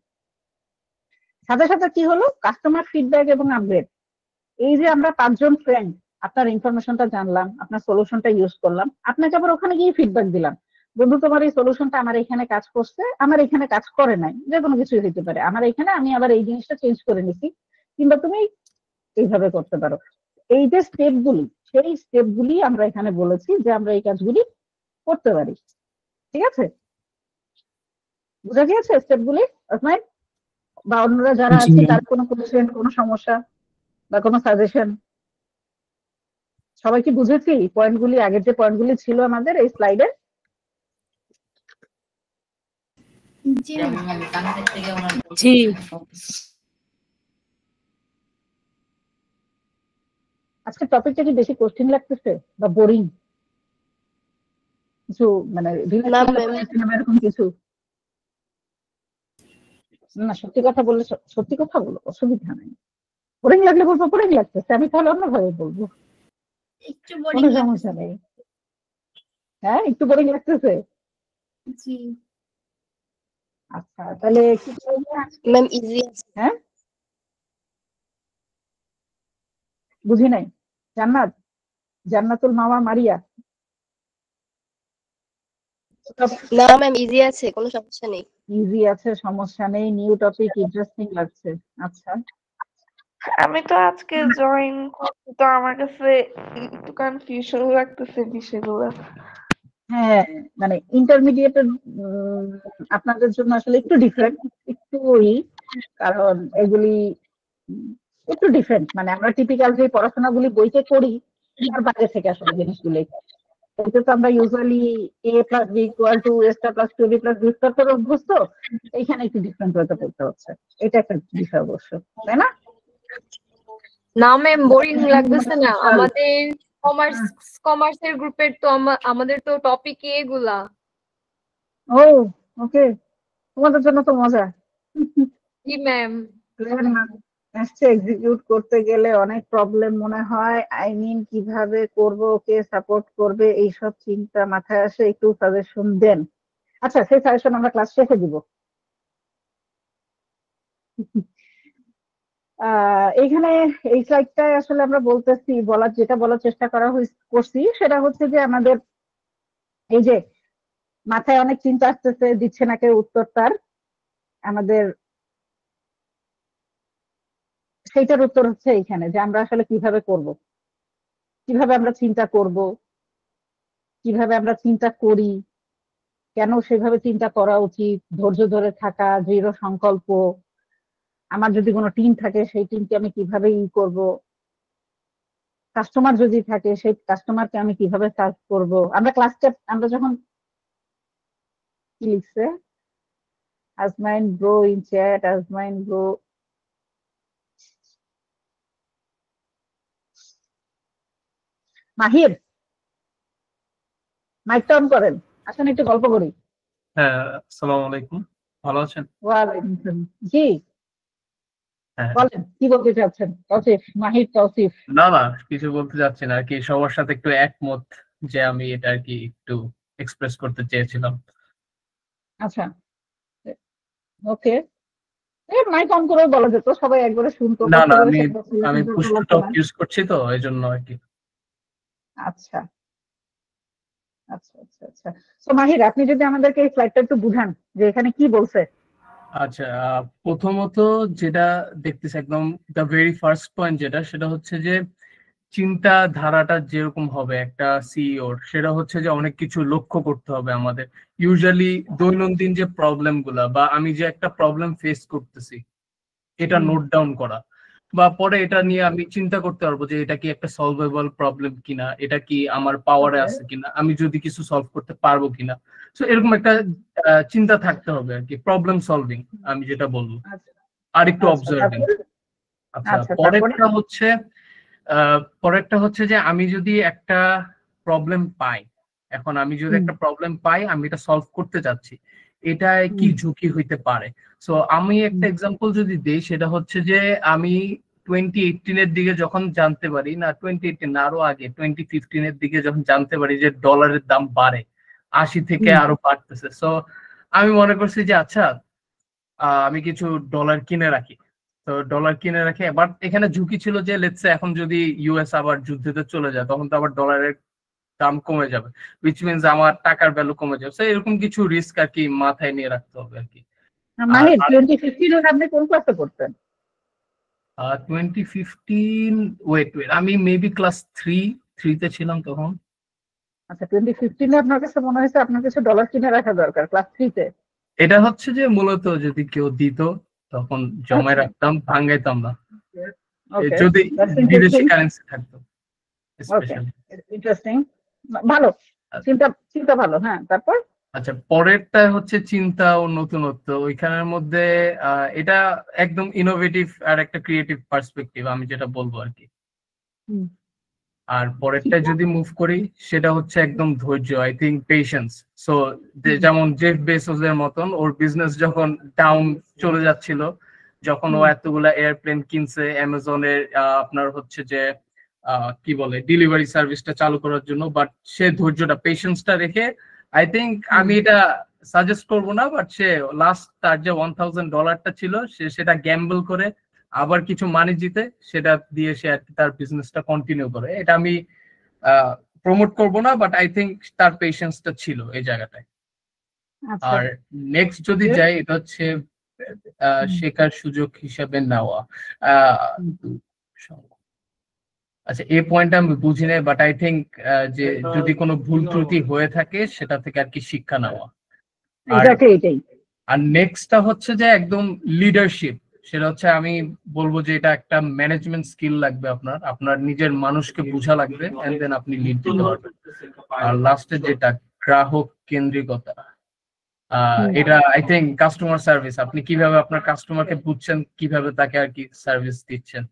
[SPEAKER 1] সাথে সাথে কি হলো? কাস্টমার ফিডব্যাক এবং আপগ্রেড। এই যে আমরা 5জন ফ্রেন্ড আপনার ইনফরমেশনটা জানলাম, আপনার সলিউশনটা ইউজ করলাম, আপনাকে আবার ওখানে গিয়ে ফিডব্যাক দিলাম, বন্ধু তোমার এই সলিউশনটা আমার এখানে কাজ করছে, আমার এখানে কাজ করে নাই, যে কোনো কিছু হতে পারে, আমার এখানে আমি আবার এই জিনিসটা চেঞ্জ করে নিছি, কিংবা তুমি এইভাবে করতে পারো। এই যে স্টেপগুলি, সেই স্টেপগুলি আমরা এখানে বলেছি যে আমরা এই কাজগুলি করতে পারি। ঠিক আছে? বুঝা গিয়েছে স্টেপগুলি আসমাইন? বা অন্যরা যারা
[SPEAKER 7] জি
[SPEAKER 1] আছি তার কোনো কোয়েশ্চেন, কোনো সমস্যা বা কোনো সাজেশন? সবাই কি বুঝেছি পয়েন্টগুলি? আগের যে পয়েন্টগুলি ছিল আমাদের এই স্লাইডে?
[SPEAKER 6] জি
[SPEAKER 1] আজকে টপিকটা কি বেশি কঠিন লাগতেছে বা বোরিং? কিছু মানে relate
[SPEAKER 3] না,
[SPEAKER 1] করতে
[SPEAKER 3] ma'am।
[SPEAKER 1] পারছেন না এরকম কিছু? না, সত্যি কথা বললে সত্যি কথা বলো, অসুবিধা নেই। বোরিং লাগলে বলবো বোরিং লাগতেছে, আমি তাহলে অন্যভাবে বলবো,
[SPEAKER 3] একটু
[SPEAKER 1] কোনো সমস্যা নেই। হ্যাঁ, একটু বোরিং লাগতেছে।
[SPEAKER 3] জি
[SPEAKER 1] আচ্ছা, তাহলে কি করবো?
[SPEAKER 3] ম্যাম, ইজি আছে।
[SPEAKER 1] হ্যাঁ, বুঝি নাই। জান্নাত, জান্নাতুল মাওয়া মারিয়া।
[SPEAKER 3] না ম্যাম, ইজি আছে, কোনো সমস্যা নেই।
[SPEAKER 1] ইজি আছে, সমস্যা নেই, নিউ টপিক, ইন্টারেস্টিং লাগছে। আচ্ছা,
[SPEAKER 9] আমি তো আজকে জয়েন করছি, তো আমার কাছে একটু কনফিউশন লাগতেছে বিষয়গুলো।
[SPEAKER 1] হ্যাঁ, মানে ইন্টারমিডিয়েটের আপনাদের জন্য আসলে একটু ডিফারেন্ট, একটু কারণ এগুলি উম, একটু ডিফারেন্ট। মানে আমরা টিপিক্যাল যে পড়াশোনাগুলি বইতে করি তার বাইরে থেকে আসলে জিনিসগুলি। এটা তো আমরা usually A plus B equal to A star plus two B plus B star করে অভ্যস্ত। এইখানে একটু ডিফারেন্ট হতে পড়তে হচ্ছে, এটা একটা বিষয় অবশ্য, তাই না?
[SPEAKER 4] না ম্যাম, বোরিং লাগতেছে না। আমাদের কমার্সের গ্রুপের তো আমাদের তো টপিক এগুলা।
[SPEAKER 1] ও, ওকে, তোমাদের জন্য তো মজা।
[SPEAKER 4] জি ম্যাম।
[SPEAKER 1] আসছে এক্সিকিউট করতে গেলে অনেক প্রবলেম মনে হয়। আই মিন কিভাবে করব, কে সাপোর্ট করবে, এইসব চিন্তা মাথায় আসে। একটু সাজেশন দেন। আচ্ছা, সেই সাজেশন আমরা ক্লাস শেষে দিব। এইখানে এই স্লাইডটায় আসলে আমরা বলতেছি, যেটা বলার চেষ্টা করছি সেটা হচ্ছে যে আমাদের এই যে মাথায় অনেক চিন্তা আসতেছে, দিচ্ছে না কেউ উত্তর তার, আমাদের সেইটার উত্তর হচ্ছে এইখানে, যে আমরা আসলে কিভাবে করব, কিভাবে আমরা চিন্তা করব, কিভাবে আমরা চিন্তা করি, কেন সেভাবে চিন্তা করা উচিত, ধৈর্য ধরে থাকা, দৃঢ় সংকল্প, আমার যদি কোনো টিম থাকে সেই টিমকে আমি কিভাবে করব, কাস্টমার যদি থাকে সেই কাস্টমারকে আমি কিভাবে সার্ভ করব। আমরা আমরা যখন কি লিখছে, আজমাইন ব্রো ইন চ্যাট, আজমাইন ব্রো, মাহির মাইকটা অন করেন, আসেন একটু গল্প করি।
[SPEAKER 10] হ্যাঁ, আসসালামু আলাইকুম, ভালো আছেন?
[SPEAKER 1] ওয়ালাইকুম আসসালাম। জি,
[SPEAKER 10] হ্যাঁ,
[SPEAKER 1] বলেন কি বলতে চাচ্ছেন? তৌসিফ, মাহির তৌসিফ।
[SPEAKER 10] না না, কিছু বলতে যাচ্ছি না আর কি, সবার সাথে একটু একমত, যে আমি এটা আর কি একটু এক্সপ্রেস করতে চেয়েছিলাম।
[SPEAKER 1] আচ্ছা, ওকে, মাইক অন করে বলা যেত, সবাই একবারে শুনতো,
[SPEAKER 10] না
[SPEAKER 1] কষ্ট
[SPEAKER 10] না,
[SPEAKER 1] করে
[SPEAKER 10] আমি
[SPEAKER 1] শুনতো,
[SPEAKER 10] আমি
[SPEAKER 1] শুনতে
[SPEAKER 10] পুশ টু
[SPEAKER 1] লাগতো
[SPEAKER 10] টক
[SPEAKER 1] না।
[SPEAKER 10] ইউজ করছি তো এই জন্য আর কি।
[SPEAKER 1] আচ্ছা আচ্ছা আচ্ছা আচ্ছা, তো মাহির আপনি যদি আমাদেরকে এই স্লাইডটা একটু বুঝান যে এখানে কি বলছে।
[SPEAKER 10] আচ্ছা, প্রথমত যেটা দেখতেছি একদম দ্য ভেরি ফার্স্ট পয়েন্ট যেটা, সেটা হচ্ছে যে চিন্তাধারাটা যেরকম হবে একটা সিইওর, সেটা হচ্ছে যে অনেক কিছু লক্ষ্য করতে হবে আমাদের। ইউজুয়ালি দৈনন্দিন যে প্রবলেম গুলা, বা আমি যে একটা প্রবলেম ফেস করতেছি এটা নোট ডাউন করা, বা পরে এটা নিয়ে আমি চিন্তা করতে পারবো যে এটা কি একটা সলভেবল প্রবলেম কিনা, এটা কি আমার পাওয়ারে আছে কিনা, আমি যদি কিছু সলভ করতে পারবো কিনা। সো এরকম একটা চিন্তা থাকতে হবে আর কি, প্রবলেম সলভিং আমি যেটা বলবো, আর একটু অবজার্ভিং। আচ্ছা, পরেরটা হচ্ছে যে আমি যদি একটা প্রবলেম পাই, এখন আমি যদি একটা প্রবলেম পাই, আমি এটা সলভ করতে চাচ্ছি, এটায় কি ঝুঁকি হইতে পারে। সো আমি একটা এক্সাম্পল যদি দেই, সেটা হচ্ছে যে আমি 2018 এর দিকে যখন জানতে পারি, না 2018 না আরো আগে 2015 এর দিকে যখন জানতে পারি যে ডলারের দাম বাড়ে, 80 থেকে আরো বাড়তেছে, সো আমি মনে করছি যে আচ্ছা, আমি কিছু ডলার কিনে রাখি। তো ডলার কিনে রাখে, বাট এখানে ঝুঁকি ছিল যে লেটস সে এখন যদি ইউএস আবার যুদ্ধতে চলে যায়, তখন তো আবার ডলারের দাম কমে যাবে, উইচ মিনস আমার টাকার ভ্যালু কমে যাবে। সো এরকম কিছু রিস্ক আর কি মাথায় নিয়ে রাখতে হবে আর কি।
[SPEAKER 1] মাহির 2015 আপনি কোন ক্লাসে পড়তেন?
[SPEAKER 10] 2015, ওয়েট আমি মেবি ক্লাস 3 তে ছিলাম তখন।
[SPEAKER 1] আচ্ছা, 2015 এ আপনার কাছে মনে হয়েছে আপনার কিছু ডলার কিনে রাখা দরকার ক্লাস 3 তে?
[SPEAKER 10] এটা হচ্ছে যে মূলত যদি কেউ দিত তখন জমায় রাখতাম, ভাঙাইতাম না, যদি বিদেশি কারেন্সি থাকতো স্পেশালি।
[SPEAKER 1] ইন্টারেস্টিং, ভালো চিন্তা, চিন্তা ভালো। হ্যাঁ, তারপর?
[SPEAKER 10] আচ্ছা, পরেরটা হচ্ছে চিন্তা ও নতুনত্ব। ওইখানের মধ্যে এটা একদম ইনোভেটিভ আর একটা ক্রিয়েটিভ পার্সপেক্টিভ আমি যেটা বলবো আর কি। আর পরেরটা যদি মুভ করি সেটা হচ্ছে একদম ধৈর্য, আই থিঙ্ক পেশেন্স। সো যেমন জেফ বেসোস এর মতন ওর বিজনেস যখন ডাউন চলে যাচ্ছিল, যখন ও এতগুলা এয়ারপ্লেন কিনছে অ্যামাজনের আপনার হচ্ছে যে কি বলে ডেলিভারি সার্ভিসটা চালু করার জন্য, বাট সে ধৈর্যটা পেশেন্সটা রেখে আই থিঙ্ক আমি এটা সাজেস্ট করবো না, বাট সে লাস্ট তার যে $1000 ছিল সে সেটা গ্যাম্বল করে আবার কিছু মানি জিতে সেটা দিয়ে সে আর কি তার বিজনেসটা কন্টিনিউ করে। এটা আমি প্রমোট করব না, বাট আই থিঙ্ক তার পেশেন্সটা ছিল এই জায়গাটায়। আর নেক্সট যদি যাই, এটা হচ্ছে শেখার সুযোগ হিসাবে নেওয়া। আচ্ছা, এই পয়েন্টটা আমি বুঝি নাই, বাট আই থিঙ্ক যে যদি কোনো ভুল ত্রুটি হয়ে থাকে সেটা থেকে আর কি শিক্ষা নেওয়া। আর নেক্সটটা হচ্ছে যে একদম লিডারশিপ, সেটা হচ্ছে আমি বলবো যে এটা একটা ম্যানেজমেন্ট স্কিল লাগবে, আপনার নিজের মানুষকে বোঝা লাগবে, এন্ড দেন আপনি লিড দিতে পারবেন। আর লাস্টে যেটা গ্রাহক কেন্দ্রিকতা, এটা আই থিঙ্ক কাস্টমার সার্ভিস, আপনি কিভাবে আপনার কাস্টমারকে বুঝছেন, কিভাবে তাকে আর কি সার্ভিস দিচ্ছেন।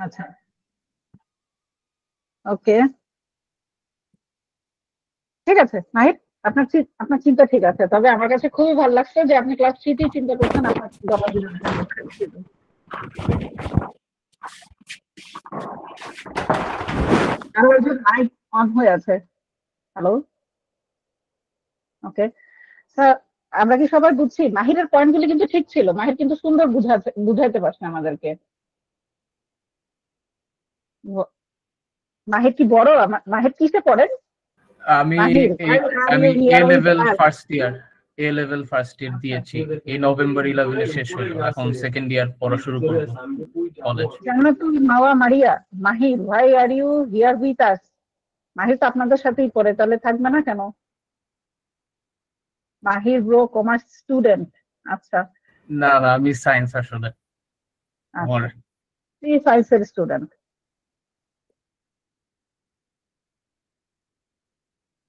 [SPEAKER 1] আচ্ছা, ওকে, ঠিক আছে নাহিদ, আপনার চিন্তা ঠিক আছে। তবে আমার কাছে খুবই ভালো লাগছে যে আপনি ক্লাস 3 চিন্তা করছেন আপনার মাইক অন হয়ে আছে। হ্যালো, ওকে স্যার, আমরা কি সবাই বুঝছি? মাহিরের পয়েন্টগুলি কিন্তু ঠিক ছিল, মাহির কিন্তু সুন্দর বুঝাইতে পারছে আমাদেরকে। মাহির কি বড়? মাহির কিসে পড়েন?
[SPEAKER 10] আমি এ লেভেল ফার্স্ট ইয়ার দিয়েছি, এই নভেম্বর 11 শেষ হলো, এখন সেকেন্ড ইয়ার পড়া শুরু করব কলেজ।
[SPEAKER 1] কেন তুমি মাওয়া মারিয়া? মাহির, why are you here with us? মাহির তো আপনাদের সাথেই পড়ে, তাহলে থাকবে না কেন? মাহির ব্রো কমার্স স্টুডেন্ট। আচ্ছা,
[SPEAKER 10] না আমি সায়েন্স, আসলে
[SPEAKER 1] সায়েন্সের স্টুডেন্ট।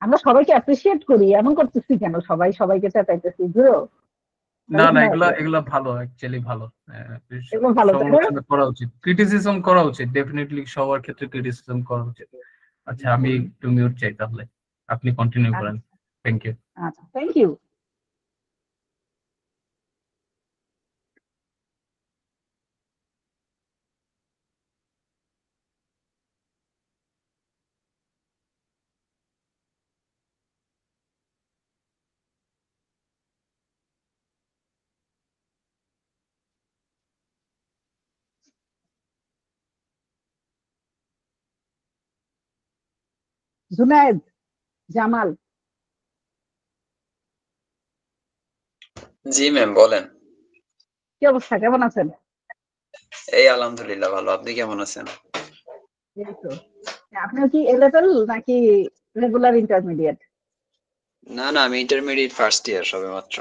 [SPEAKER 1] আমরা সবাইকে অ্যাপ্রিশিয়েট করি, এমন করতেছি কেন? সবাইকে চাইতেছি ব্রো?
[SPEAKER 10] না এগুলা ভালো, অ্যাকচুয়ালি ভালো,
[SPEAKER 1] সমালোচনা
[SPEAKER 10] করা উচিত, ক্রিটিসিজম করা উচিত, ডেফিনেটলি সবার ক্ষেত্রে ক্রিটিসিজম করা উচিত। আচ্ছা, আমি একটু মিউট চাই, তাহলে আপনি কন্টিনিউ করেন। Thank you.
[SPEAKER 1] আচ্ছা, থ্যাংক ইউ। জুনায়েদ, জামাল।
[SPEAKER 2] জি ম্যাম, বলেন।
[SPEAKER 1] কি অবস্থা, কেমন আছেন?
[SPEAKER 2] এই আলহামদুলিল্লাহ ভালো, আপনি কেমন আছেন?
[SPEAKER 1] আপনি কি এ লেভেল নাকি রেগুলার ইন্টারমিডিয়েট?
[SPEAKER 2] না আমি ইন্টারমিডিয়েট ফার্স্ট ইয়ার সবে মাত্র।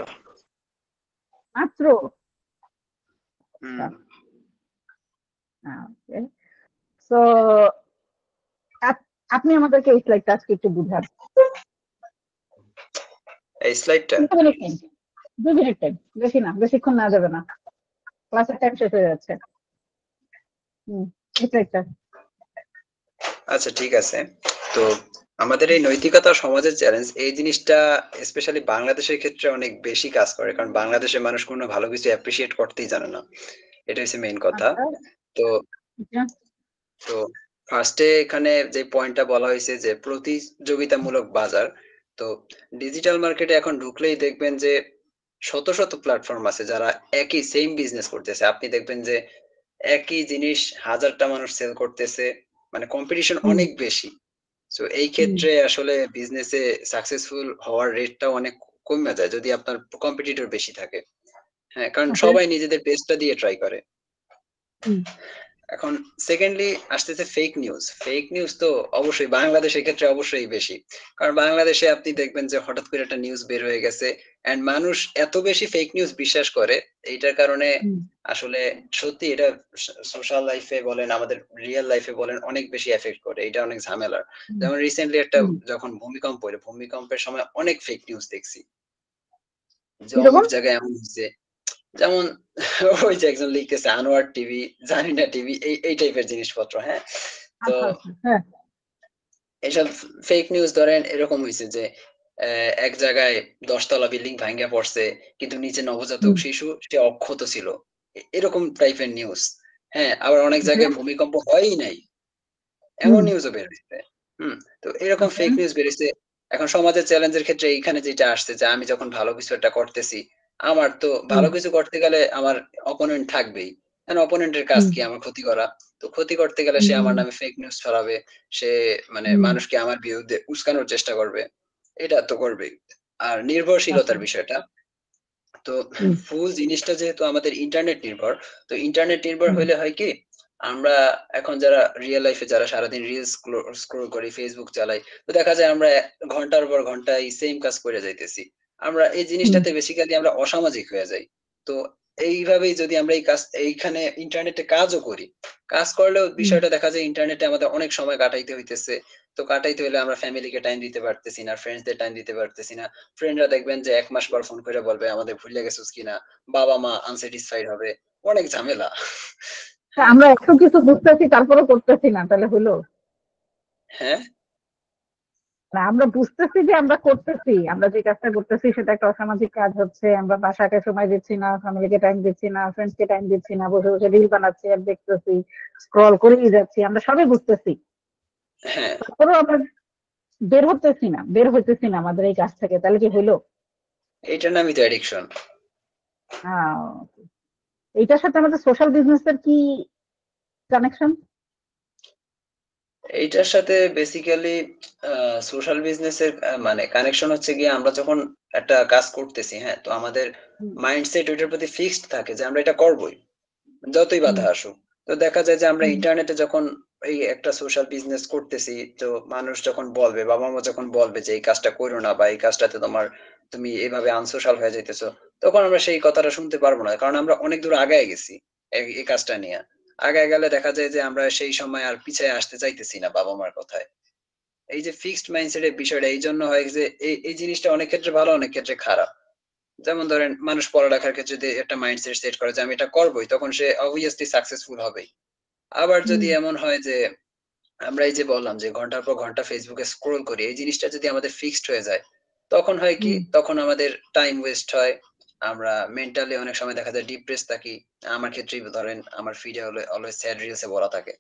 [SPEAKER 1] সো আপনি আমাদেরকে এই স্লাইডটা আজকে একটু বুঝান।
[SPEAKER 2] এই স্লাইডটা
[SPEAKER 1] 2 মিনিট টাইম, বেশি না, বেশিক্ষণ না যাবে না, ক্লাসের টাইম শেষ হয়ে যাচ্ছে। এই স্লাইডটা।
[SPEAKER 2] আচ্ছা ঠিক আছে। তো আমাদের এই নৈতিকতা সমাজের চ্যালেঞ্জ, এই জিনিসটা স্পেশালি বাংলাদেশের ক্ষেত্রে অনেক বেশি কাজ করে, কারণ বাংলাদেশের মানুষ কোনো ভালো কিছু অ্যাপ্রিশিয়েট করতেই জানে না, এটা হচ্ছে মেইন কথা। তো ফার্স্টে এখানে যে পয়েন্টটা বলা হয়েছে যে প্রতিযোগিতামূলক বাজার, তো ডিজিটাল মার্কেটে এখন ঢুকলেই দেখবেন যে শত শত প্ল্যাটফর্ম আছে যারা একই সেম বিজনেস করতেছে। আপনি দেখবেন যে একই জিনিস হাজারটা মানুষ সেল করতেছে, মানে কম্পিটিশন অনেক বেশি। সো এই ক্ষেত্রে আসলে বিজনেসে সাকসেসফুল হওয়ার রেটটা অনেক কমে যায় যদি আপনার কম্পিটিটর বেশি থাকে। হ্যাঁ, কারণ সবাই নিজেদের বেস্টটা দিয়ে ট্রাই করে। এখন সেকেন্ডলি আসতেছে ফেক নিউজ। তো অবশ্যই বাংলাদেশের ক্ষেত্রে অবশ্যই বেশি, কারণ বাংলাদেশে আপনি দেখবেন যে হঠাৎ করে একটা নিউজ বের হয়ে গেছে এন্ড মানুষ এত বেশি ফেক নিউজ বিশ্বাস করে, এইটার কারণে আসলে সত্যি এটা সোশ্যাল লাইফে বলেন, আমাদের রিয়েল লাইফে বলেন, অনেক বেশি এফেক্ট করে। এটা অনেক ঝামেলার। যেমন রিসেন্টলি একটা যখন ভূমিকম্পের সময় অনেক ফেক নিউজ দেখছি, যে অমুক জায়গায় এমন হচ্ছে, যেমন ওই যে একজন লিখতেছে আনোয়ার টিভি, জানি না টিভি, এই টাইপের জিনিসপত্র। হ্যাঁ, তো
[SPEAKER 1] হ্যাঁ
[SPEAKER 2] এইসব ফেক নিউজ ধরেন এরকম হয়েছে যে এক জায়গায় 10 তলা বিল্ডিং ভাঙ্গা পড়ছে কিন্তু নিচে নবজাতক শিশু সে অক্ষত ছিল, এরকম টাইপের নিউজ। হ্যাঁ, আবার অনেক জায়গায় ভূমিকম্প হয়ই নাই, এমন নিউজও বের হয়েছে। তো এরকম ফেক নিউজ বেরিয়েছে। এখন সমাজের চ্যালেঞ্জের ক্ষেত্রে এইখানে যেটা আসছে যে আমি যখন ভালো কিছু একটা করতেছি, আমার তো ভালো কিছু করতে গেলে আমার অপোনেন্ট থাকবেই। অপোনেন্টের কাজ কি? আমার ক্ষতি করা। তো ক্ষতি করতে গেলে সে আমার নামে ফেক নিউজ ছড়াবে, সে মানে মানুষকে আমার বিরুদ্ধে উস্কানোর চেষ্টা করবে, এটা তো করবেই। আর নির্ভরশীলতার বিষয়টা, তো ফুল জিনিসটা যেহেতু আমাদের ইন্টারনেট নির্ভর, তো ইন্টারনেট নির্ভর হইলে হয় কি, আমরা এখন যারা রিয়েল লাইফে যারা সারাদিন রিলস স্ক্রল করি, ফেসবুক চালাই, তো দেখা যায় আমরা ঘন্টার পর ঘন্টা এই সেম কাজ করে যাইতেছি। আমরা এই জিনিসটাতে বেসিক্যালি আমরা অসামাজিক হয়ে যাই। তো এইভাবেই যদি আমরা এই কাজ এইখানে ইন্টারনেটে কাজও করি, কাজ করলেও বিষয়টা দেখা যায় ইন্টারনেটে আমাদের অনেক সময় কাটাইতে হইতেছে। তো কাটাইতে হইলে আমরা ফ্যামিলিকে টাইম দিতে পারতেছি না, ফ্রেন্ডসদের টাইম দিতে পারতেছি না। ফ্রেন্ডরা দেখবেন যে 1 মাস পর ফোন করে বলবে আমাদের ভুলে গেছিস কিনা, বাবা মা আনস্যাটিসফাইড হবে, অনেক ঝামেলা।
[SPEAKER 1] আমরা এত কিছু বুঝতেছি তারপরে করতেছি না, তাহলে হলো?
[SPEAKER 2] হ্যাঁ,
[SPEAKER 1] না, আমরা বুঝতেছি যে আমরা করতেছি, আমরা যে কাজটা করতেছি সেটা একটা অসামাজিক কাজ হচ্ছে, আমরা বাসাকে সময় দিচ্ছি না, ফ্যামিলিকে টাইম দিচ্ছি না, ফ্রেন্ডসকে টাইম দিচ্ছি না, বসে বসে রিল বানাচ্ছি আর দেখতেছি, স্ক্রল করেই যাচ্ছি, আমরা সবই বুঝতেছি,
[SPEAKER 2] হ্যাঁ,
[SPEAKER 1] তারপরেও আমরা বের হইতেছি না আমাদের এই কাজ থেকে, তাহলে কি হলো?
[SPEAKER 2] এইটার নামই তো অ্যাডিকশন।
[SPEAKER 1] এইটার সাথে আমাদের সোশ্যাল বিজনেসের কি কানেকশন?
[SPEAKER 2] এইটার সাথে বেসিক্যালি সোশ্যাল বিজনেসের মানে কানেকশন হচ্ছে গিয়ে আমরা যখন একটা কাজ করতেছি, হ্যাঁ, তো আমাদের মাইন্ডসেট ওইটার প্রতি ফিক্সড থাকে যে আমরা এটা করবই, যতই বাধা আসুক। তো দেখা যায় যে আমরা ইন্টারনেটে যখন এই একটা সোশ্যাল বিজনেস করতেছি, তো মানুষ যখন বলবে, বাবা মা যখন বলবে যে এই কাজটা করো না, বা এই কাজটাতে তুমি এইভাবে আনসোশ্যাল হয়ে যাইতেছো, তখন আমরা সেই কথাটা শুনতে পারবো না, কারণ আমরা অনেক দূর আগায় গেছি এই কাজটা নিয়ে। আগায় গেলে দেখা যায় যে আমরা সেই সময় আর পিছিয়ে আসতে চাইতেছি না বাবা মার কথায়। এই যে ফিক্সড মাইন্ডসেটের বিষয়টা এই জন্য হয় যে এই জিনিসটা অনেক ক্ষেত্রে ভালো, অনেক ক্ষেত্রে খারাপ। যেমন ধরেন মানুষ পড়ালেখার ক্ষেত্রে যদি একটা মাইন্ডসেট সেট করে যে আমি এটা করবোই, তখন সে অবভিয়াসলি সাকসেসফুল হবেই। আবার যদি এমন হয় যে আমরা এই যে বললাম যে ঘন্টার পর ঘন্টা ফেসবুকে স্ক্রল করি, এই জিনিসটা যদি আমাদের ফিক্সড হয়ে যায়, তখন হয় কি, তখন আমাদের টাইম ওয়েস্ট হয়, আমরা মেন্টালি অনেক সময় দেখা যায় ডিপ্রেস থাকি। আমার ক্ষেত্রেই ধরেন আমার ফিডে অলওয়েজ স্যাড রিলসে ভরা থাকে।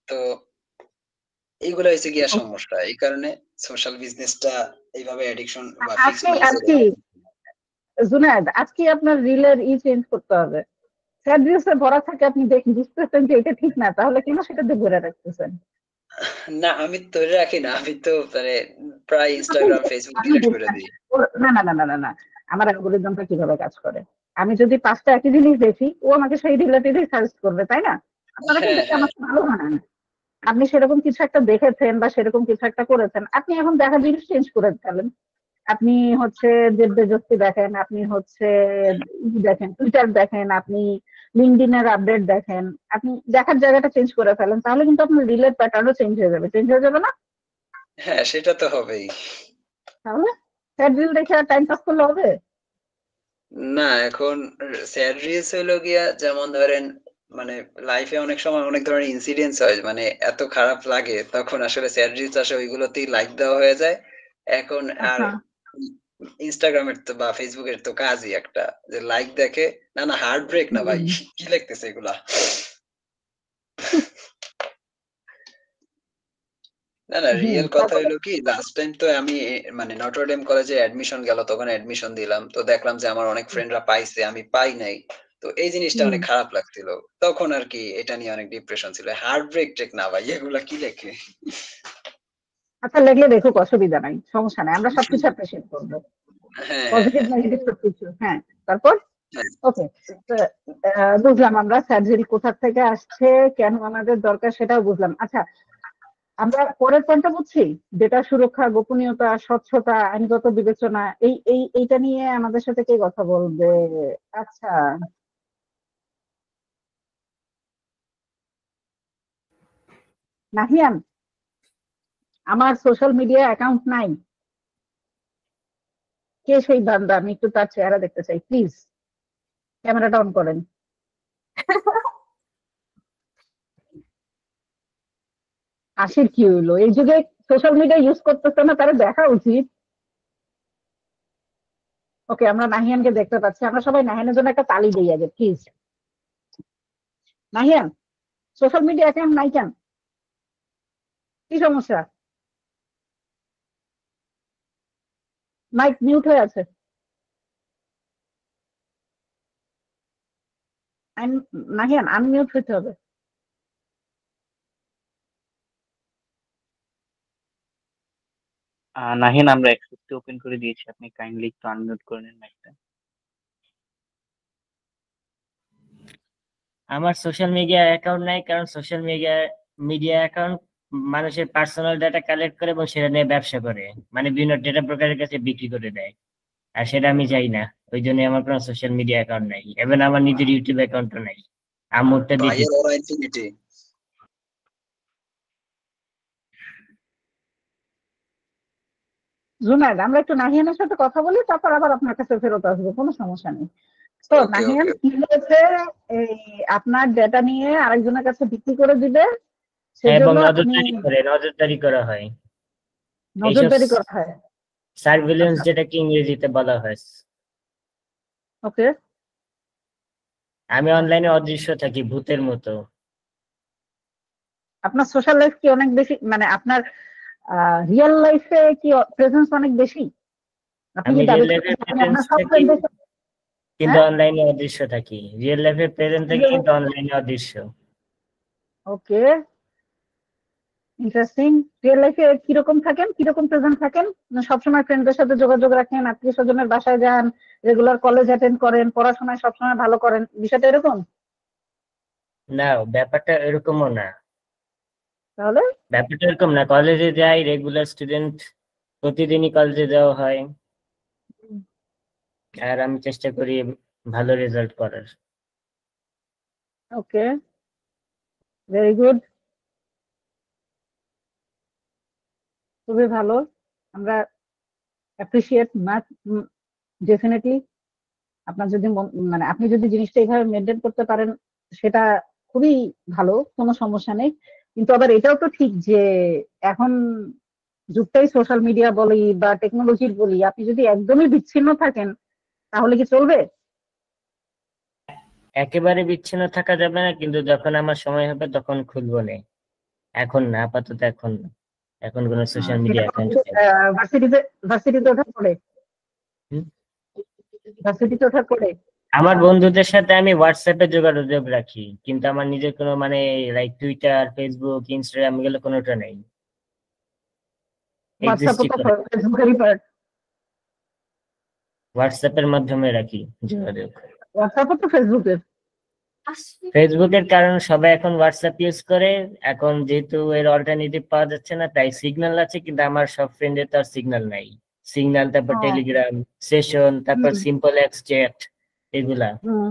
[SPEAKER 2] তো এইগুলা হচ্ছে গিয়া সমস্যা, এই কারণে সোশ্যাল বিজনেসটা এইভাবে অ্যাডিকশন বা ফিক্সড মাইন্ডসেট।
[SPEAKER 1] জুনায়েদ, আজকে আপনার রিলের চেঞ্জ করতে হবে। স্যাড রিলসে ভরা থাকে, আপনি বুঝতেছেন যে এটা ঠিক না, তাহলে কেন সেটাতে ধরে রাখতেছেন?
[SPEAKER 2] না, আমি ধরে রাখি না, আমি তো মানে প্রায় ইনস্টাগ্রাম ফেসবুক ডিলিট করে দিই।
[SPEAKER 1] না না না না না না, আমার অ্যালগরিদমটা কিভাবে কাজ করে, আমি যদি 5টা একই জিনিস দেখি, ও আমাকে সেই রিলেটেডই সাজেস্ট করবে, তাই না? আপনারা কিন্তু আমার ভালো বানান। আপনি সেরকম কিছু একটা দেখেছেন বা সেরকম কিছু একটা করেছেন, আপনি এখন দেখা জিনিস চেঞ্জ করে ফেলেন। আপনি হচ্ছে জেদ্দে-জস্তি দেখেন, আপনি হচ্ছে দেখেন, টুইটার দেখেন, আপনি লিঙ্কডইনের আপডেট দেখেন, আপনি দেখার জায়গাটা চেঞ্জ করে ফেলেন, তাহলে কিন্তু আপনার রিলের প্যাটার্নও চেঞ্জ হয়ে যাবে না?
[SPEAKER 2] হ্যাঁ, সেটা তো হবেই।
[SPEAKER 1] তাহলে স্যাড রিল দেখে আর টাইম পাস করলে হবে?
[SPEAKER 2] না, এখন স্যাড রিলস হইলো গিয়া, যেমন ধরেন মানে লাইফে অনেক সময় অনেক ধরনের ইনসিডেন্টস হয়, মানে এত খারাপ লাগে তখন আসলে স্যাড রিলস আসে, ওইগুলোতেই লাইক দেওয়া হয়ে যায়। এখন আর ইনস্টাগ্রামের তো বা ফেসবুকের তো কাজই একটা, যে লাইক দেখে। না না, হার্ট ব্রেক না ভাই, কি লিখতেছে এগুলা? না না, রিয়েল কথা হইলো কি, লাস্ট টাইম তো আমি মানে নটরডেম কলেজে অ্যাডমিশন গেল, তখন অ্যাডমিশন দিলাম, তো দেখলাম যে আমার অনেক ফ্রেন্ডরা পাইছে, আমি পাই নাই। তো এই জিনিসটা অনেক খারাপ লাগছিল, তখন আর কি এটা নিয়ে অনেক ডিপ্রেশন ছিল। হার্ট ব্রেক টেক না ভাই, এগুলা কি লেখে?
[SPEAKER 1] আচ্ছা, লেখলে দেখুক, অসুবিধা নাই, সমস্যা নাই, আমরা সবকিছু অ্যাপ্রিশিয়েট করবো, পজিটিভ নেগেটিভ সবকিছু। হ্যাঁ, তারপর ওকে, বুঝলাম আমরা স্যাড রিল কোথা থেকে আসছে, কেন আমাদের দরকার সেটাও বুঝলাম। আচ্ছা, আমরা পরের পয়েন্টটা বুঝছি, ডেটা সুরক্ষা, গোপনীয়তা, স্বচ্ছতা, আইনগত বিবেচনা, এইটা নিয়ে আমাদের সাথে কে কথা বলবে? আচ্ছা, নাহিয়ান, আমার সোশ্যাল মিডিয়া অ্যাকাউন্ট নাই, কে সেই বান্দা? আমি একটু তার চেহারা দেখতে চাই, প্লিজ ক্যামেরাটা অন করেন। আশির কি হইলো? এই যুগে সোশ্যাল মিডিয়া ইউজ করতেছে না, তারা দেখা উচিত। ওকে, আমরা নাহিয়ানকে দেখতে পাচ্ছি। আমরা সবাই নাহিয়ানের জন্য একটা তালি দিই আগে please. Nahiyan, social media account নাই কেন? কি সমস্যা? মাইক মিউট হয়ে আছে। নাহিয়ান আনমিউট হইতে হবে।
[SPEAKER 8] নাহিন, আমরা অ্যাক্সেসটি ওপেন করে দিয়েছি, আপনি কাইন্ডলি একটু আনমিউট করে নিন মাইকটা।
[SPEAKER 11] আমার সোশ্যাল মিডিয়া অ্যাকাউন্ট নাই, কারণ সোশ্যাল মিডিয়া অ্যাকাউন্ট মানুষের পার্সোনাল ডাটা কালেক্ট করে এবং সেটা নিয়ে ব্যবসা করে, মানে বিভিন্ন ডেটা ব্রোকারের কাছে বিক্রি করে দেয়, আর সেটা আমি চাই না। ওই জন্য আমার কোনো সোশ্যাল মিডিয়া অ্যাকাউন্ট নাই, এবং আমার নিজের ইউটিউব অ্যাকাউন্টও নাই। আমুরটা দেখি
[SPEAKER 2] ভাইয়ের ওরা ইনফিনিটি।
[SPEAKER 1] জুনায়েদ, আমরা একটু নাহিয়ানের সাথে কথা বলি, তারপর আবার আপনার কাছে ফেরত আসবো, কোনো সমস্যা নেই। তো
[SPEAKER 2] ওকে
[SPEAKER 1] নাহিয়ান
[SPEAKER 2] ওকে।
[SPEAKER 1] কি হয়েছে, এই আপনার ডেটা নিয়ে আরেকজনের কাছে বিক্রি করে দিবে,
[SPEAKER 11] এবং
[SPEAKER 1] সেজন্য আপনি
[SPEAKER 11] নজরদারি করা হয়।
[SPEAKER 1] নজরদারি করা হয়।
[SPEAKER 11] সার্ভিলেন্স
[SPEAKER 1] আচ্ছা,
[SPEAKER 11] যেটাকে ইংরেজিতে বলা হয়।
[SPEAKER 1] ওকে।
[SPEAKER 11] আমি অনলাইনে অদৃশ্য থাকি ভূতের মতো।
[SPEAKER 1] আপনার সোশ্যাল লাইফ কি অনেক বেশি, মানে আপনার রিয়েল লাইফে কি প্রেজেন্স অনেক বেশি? আপনি
[SPEAKER 11] আমি
[SPEAKER 1] কি দাবি
[SPEAKER 11] রিয়েল লাইফে
[SPEAKER 1] করছেন আপনি
[SPEAKER 11] প্রেজেন্স
[SPEAKER 1] আপনার সব
[SPEAKER 11] থাকি,
[SPEAKER 1] ফ্রেন্ডদের সাথে?
[SPEAKER 11] কিন্তু
[SPEAKER 1] হ্যাঁ,
[SPEAKER 11] অনলাইনে অদৃশ্য থাকি। রিয়েল লাইফে প্রেজেন্ট থাকি, কিন্তু অনলাইনে অদৃশ্য।
[SPEAKER 1] ওকে, ইন্টারেস্টিং। রিয়েল লাইফে কিরকম থাকেন, কিরকম প্রেজেন্ট থাকেন? মানে সবসময় ফ্রেন্ডদের সাথে যোগাযোগ রাখেন, আত্মীয় স্বজনের বাসায় যান, রেগুলার কলেজ অ্যাটেন্ড করেন, পড়াশোনায় সবসময় ভালো করেন, বিষয়টা এরকম?
[SPEAKER 11] না, ব্যাপারটা এরকমও না।
[SPEAKER 1] তাহলে
[SPEAKER 11] ব্যাপারটা এরকম না, কলেজে যাই, রেগুলার স্টুডেন্ট, প্রতিদিনই কলেজে যাওয়া হয়, আর আমি চেষ্টা করি ভালো রেজাল্ট করার।
[SPEAKER 1] ওকে, ভেরি গুড, খুবই ভালো। আমরা অ্যাপ্রিসিয়েট মাচ, ডেফিনেটলি। আপনার যদি মানে আপনি যদি জিনিসটা এইভাবে মেনটেন করতে পারেন, সেটা খুবই ভালো, কোনো সমস্যা নেই। কিন্তু আবার এটাও তো ঠিক যে এখন যুগটাই সোশ্যাল মিডিয়া বলি বা টেকনোলজির বলি, আপনি যদি একদমই বিচ্ছিন্ন থাকেন তাহলে কি চলবে?
[SPEAKER 11] একেবারে বিচ্ছিন্ন থাকা যাবে না, কিন্তু যখন আমার সময় হবে তখন খুলবো না। এখন না, আপাতত এখন না। এখন কোনো সোশ্যাল
[SPEAKER 1] সেটা
[SPEAKER 11] মিডিয়া অ্যাকাউন্ট নেই।
[SPEAKER 1] ভার্সিটিতে ভার্সিটিতে ওঠার পরে,
[SPEAKER 11] হুম?
[SPEAKER 1] ভার্সিটিতে ওঠার পরে
[SPEAKER 11] আমার বন্ধুদের সাথে আমি হোয়াটসঅ্যাপে যোগাযোগ রাখি, কিন্তু আমার নিজের কোনো মানে লাইক টুইটার, ফেসবুক, ইনস্টাগ্রাম এগুলো কোনোটা নেই।
[SPEAKER 1] হোয়াটসঅ্যাপও
[SPEAKER 11] এক্সিস্টই
[SPEAKER 1] তো
[SPEAKER 11] করে।
[SPEAKER 1] ফেসবুকেরই পার্ট।
[SPEAKER 11] হোয়াটসঅ্যাপের মাধ্যমে রাখি যোগাযোগ।
[SPEAKER 1] হোয়াটসঅ্যাপও তো ফেসবুকের।
[SPEAKER 11] ফেসবুকের কারণ সবাই এখন হোয়াটসঅ্যাপ ইউজ করে, এখন যেহেতু এর অল্টারনেটিভ পাওয়া যাচ্ছে না, তাই সিগন্যাল আছে, কিন্তু আমার সব ফ্রেন্ডের তো আর সিগন্যাল নাই। সিগন্যাল, তারপর
[SPEAKER 1] ও,
[SPEAKER 11] টেলিগ্রাম, সেশন, তারপর
[SPEAKER 1] হুম,
[SPEAKER 11] সিম্পল এক্স চ্যাট, এগুলা।
[SPEAKER 1] হুম,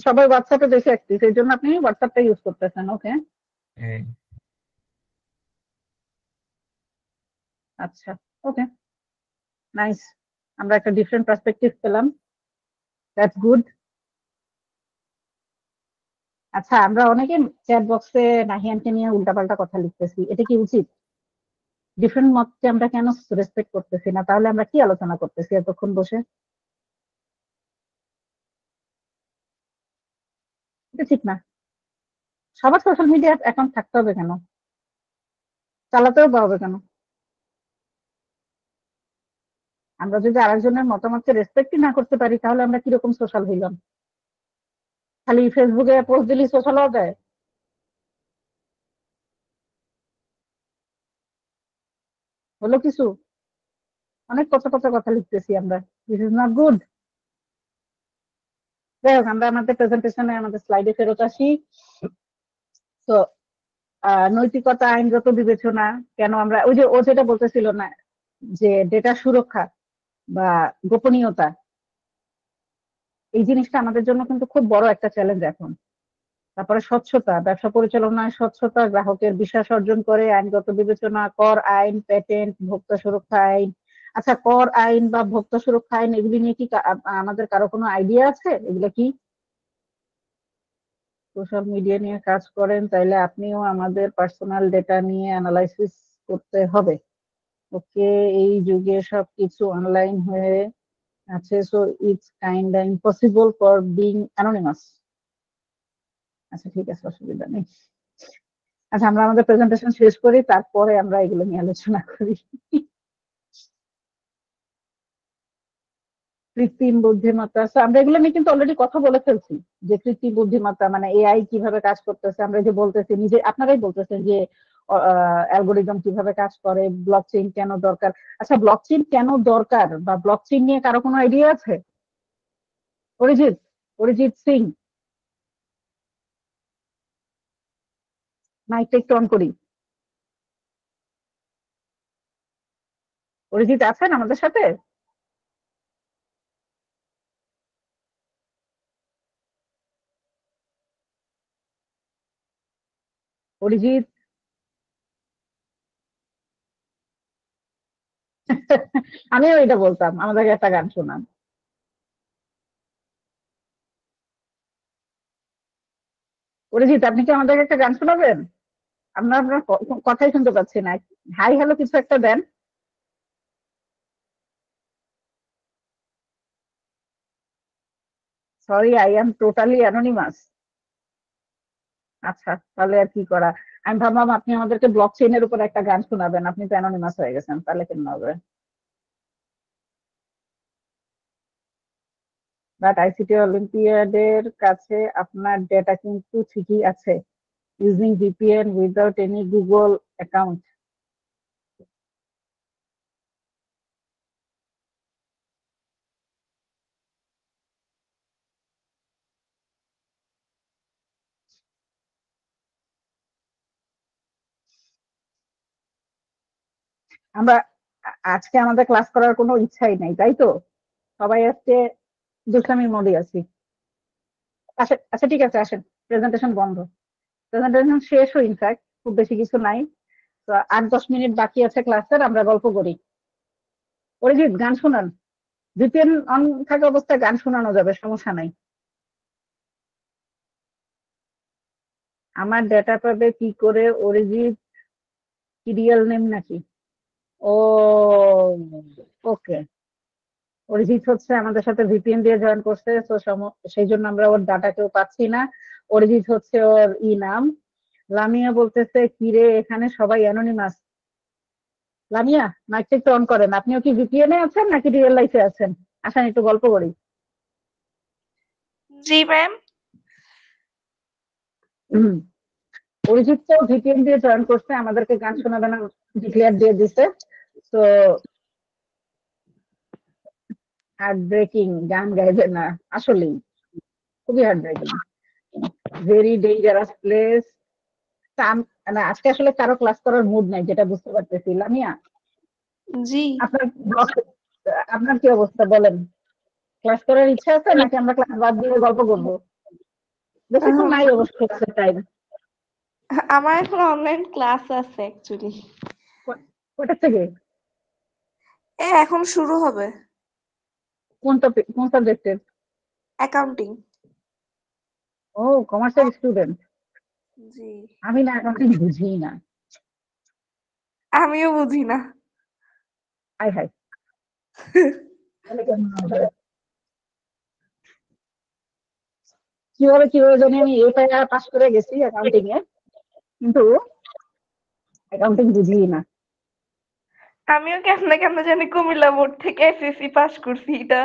[SPEAKER 1] সবাই হোয়াটসঅ্যাপে বেশি অ্যাক্টিভ, এই জন্য আপনি হোয়াটসঅ্যাপটা ইউজ করতেছেন। ওকে,
[SPEAKER 11] হ্যাঁ।
[SPEAKER 1] আচ্ছা, ওকে, নাইস। আমরা একটা ডিফারেন্ট পার্সপেক্টিভ পেলাম, দ্যাটস গুড। আচ্ছা, আমরা অনেকে চ্যাট বক্সে নাহিয়ানকে নিয়ে উল্টাপাল্টা কথা লিখতেছি, এটা কি উচিত? ডিফারেন্ট মতকে আমরা কেন রেসপেক্ট করতেছি না? তাহলে আমরা কি আলোচনা করতেছি এতক্ষণ বসে? এটা ঠিক না। সবার সোশ্যাল মিডিয়া অ্যাকাউন্ট থাকতে হবে কেন? চালাতেও পারবে কেন? আমরা যদি আরেকজনের মতামতকে রেসপেক্টই না করতে পারি, তাহলে আমরা কিরকম সোশ্যাল হইলাম? খালি ফেসবুকে পোস্ট দিলি সোশ্যাল হওয়া যায়? হলো কিছু? অনেক পচা পচা কথা লিখতেছি আমরা, দিস ইজ নট গুড। যাই হোক, আমরা আমাদের প্রেজেন্টেশনে আমাদের স্লাইডে ফেরত আসি। তো নৈতিকতা, আইনগত বিবেচনা, কেন আমরা ওই যে ও যেটা বলতেছিল না, যে ডেটা সুরক্ষা বা গোপনীয়তা, এই জিনিসটা আমাদের জন্য কিন্তু খুব বড় একটা চ্যালেঞ্জ এখন। তারপরে স্বচ্ছতা, ব্যবসা পরিচালনায় স্বচ্ছতা, গ্রাহকের বিশ্বাস অর্জন করে, আইনগত বিবেচনা, কর আইন, প্যাটেন্ট, ভোক্তা সুরক্ষা আইন। আচ্ছা, কর আইন বা ভোক্তা সুরক্ষা আইন এগুলি নিয়ে কি আমাদের কারো কোনো আইডিয়া আছে? এগুলো কি? সোশ্যাল মিডিয়া নিয়ে কাজ করেন তাইলে আপনিও আমাদের পার্সোনাল ডেটা নিয়ে অ্যানালাইসিস করতে হবে। ওকে, এই যুগে সবকিছু অনলাইন হয়ে আছে, so it's kind impossible for being anonymous. আচ্ছা ঠিক আছে, অসুবিধা নেই। আচ্ছা, আমরা আমাদের প্রেজেন্টেশন শেষ করি, তারপরে আমরা এগুলো নিয়ে আলোচনা করি। কৃত্রিম বুদ্ধিমত্তা, আমরা এগুলো নিয়ে কিন্তু অলরেডি কথা বলে ফেলছি, যে কৃত্রিম বুদ্ধিমত্তা মানে এআই কিভাবে কাজ করতেছে। আমরা যে বলতেছি, নিজে আপনারাই বলতেছেন যে অ্যালগোরিদম কিভাবে কাজ করে, ব্লকচেইন কেন দরকার। আচ্ছা, ব্লকচেইন কেন দরকার বা ব্লকচেইন নিয়ে কারো কোনো আইডিয়া আছে? অরিজিৎ, অরিজিৎ সিং, মাইকটা একটু অন করি। অরিজিৎ আছেন আমাদের সাথে? অরিজিৎ, আমিও এটা বলতাম, আমাদেরকে একটা গান শোনান। অরিজিৎ, আপনি কি আমাদেরকে একটা গান শোনাবেন? আমরা আপনার কথাই শুনতে পাচ্ছি না। হাই হ্যালো কিছু একটা দেন। Sorry, I am totally anonymous. আচ্ছা, তাহলে আর কি করা। আমি ভাবলাম আপনি আমাদেরকে ব্লক চেইনের উপর একটা গান শোনাবেন, আপনি তো অ্যানোনিমাস হয়ে গেছেন, তাহলে কেমন হবে? বাট আইসিটি অলিম্পিয়াডের কাছে আপনার ডেটা কিন্তু ঠিকই আছে, using VPN without any Google account. আমরা আজকে আমাদের ক্লাস করার কোনো ইচ্ছাই নাই, তাই তো? সবাই আজকে দুষ্টামির মোডে আছি। আচ্ছা আচ্ছা, ঠিক আছে, আসেন, প্রেজেন্টেশন বন্ধ। প্রেজেন্টেশন শেষ হই, ইনফ্যাক্ট খুব বেশি কিছু নাই। তো 8-10 মিনিট বাকি আছে ক্লাসের, আমরা গল্প করি। অরিজিৎ, গান শোনান। ভিপিএন অন থাকা অবস্থায় গান শোনানো যাবে, সমস্যা নাই। আমার ডেটা পাবে কি করে? অরিজিৎ কি রিয়েল নেম নাকি? ও, ওকে। অরিজিৎ হচ্ছে আমাদের সাথে ভিপিএন দিয়ে জয়েন করছে, তো সেই জন্য আমরা ওর ডাটা কেউ পাচ্ছি না। অরিজিৎ হচ্ছে ওর নাম। লামিয়া বলতেছে, কিরে এখানে সবাই অ্যানোনিমাস। লামিয়া, মাইকটা একটু অন করেন। আপনিও কি ভিপিএন এ আছেন নাকি রিয়েল লাইফে আছেন? আসেন একটু গল্প করি।
[SPEAKER 9] জি ম্যাম।
[SPEAKER 1] অরিজিৎ তো ভিপিএন দিয়ে জয়েন করছে, আমাদেরকে গান শোনাবে না ডিক্লেয়ার দিয়ে দিছে। তো হার্ট ব্রেকিং, গান গাইবে না, আসলেই খুবই heart breaking, very dangerous place. না, আজকে আসলে কারো ক্লাস করার মুড নাই, যেটা বুঝতে পারতেছি। লামিয়া,
[SPEAKER 9] জি।
[SPEAKER 1] আপনার কি অবস্থা বলেন? ক্লাস করার ইচ্ছা আছে নাকি আমরা ক্লাস বাদ দিয়ে গল্প করবো? বেশিক্ষণ নাই অবশ্য টাইম।
[SPEAKER 9] আমার এখন অনলাইন ক্লাস আছে অ্যাকচুয়ালি।
[SPEAKER 1] কোথা থেকে?
[SPEAKER 9] এখন শুরু হবে।
[SPEAKER 1] কোন টপিক, কোন সাবজেক্টের?
[SPEAKER 9] অ্যাকাউন্টিং।
[SPEAKER 1] ও, কমার্সের স্টুডেন্ট।
[SPEAKER 9] জি।
[SPEAKER 1] আমি না অ্যাকাউন্টিং বুঝি না।
[SPEAKER 9] আমিও বুঝি না।
[SPEAKER 1] হাই হাই, তাহলে কেমন হবে? কিভাবে কিভাবে জানি আমি এটা পাস করে গেছি অ্যাকাউন্টিং এ, কিন্তু অ্যাকাউন্টিং বুঝি না।
[SPEAKER 9] আমিও কেমনে কেমনে জানি কুমিল্লা বোর্ড থেকে এসএসসি পাস করছি, এটা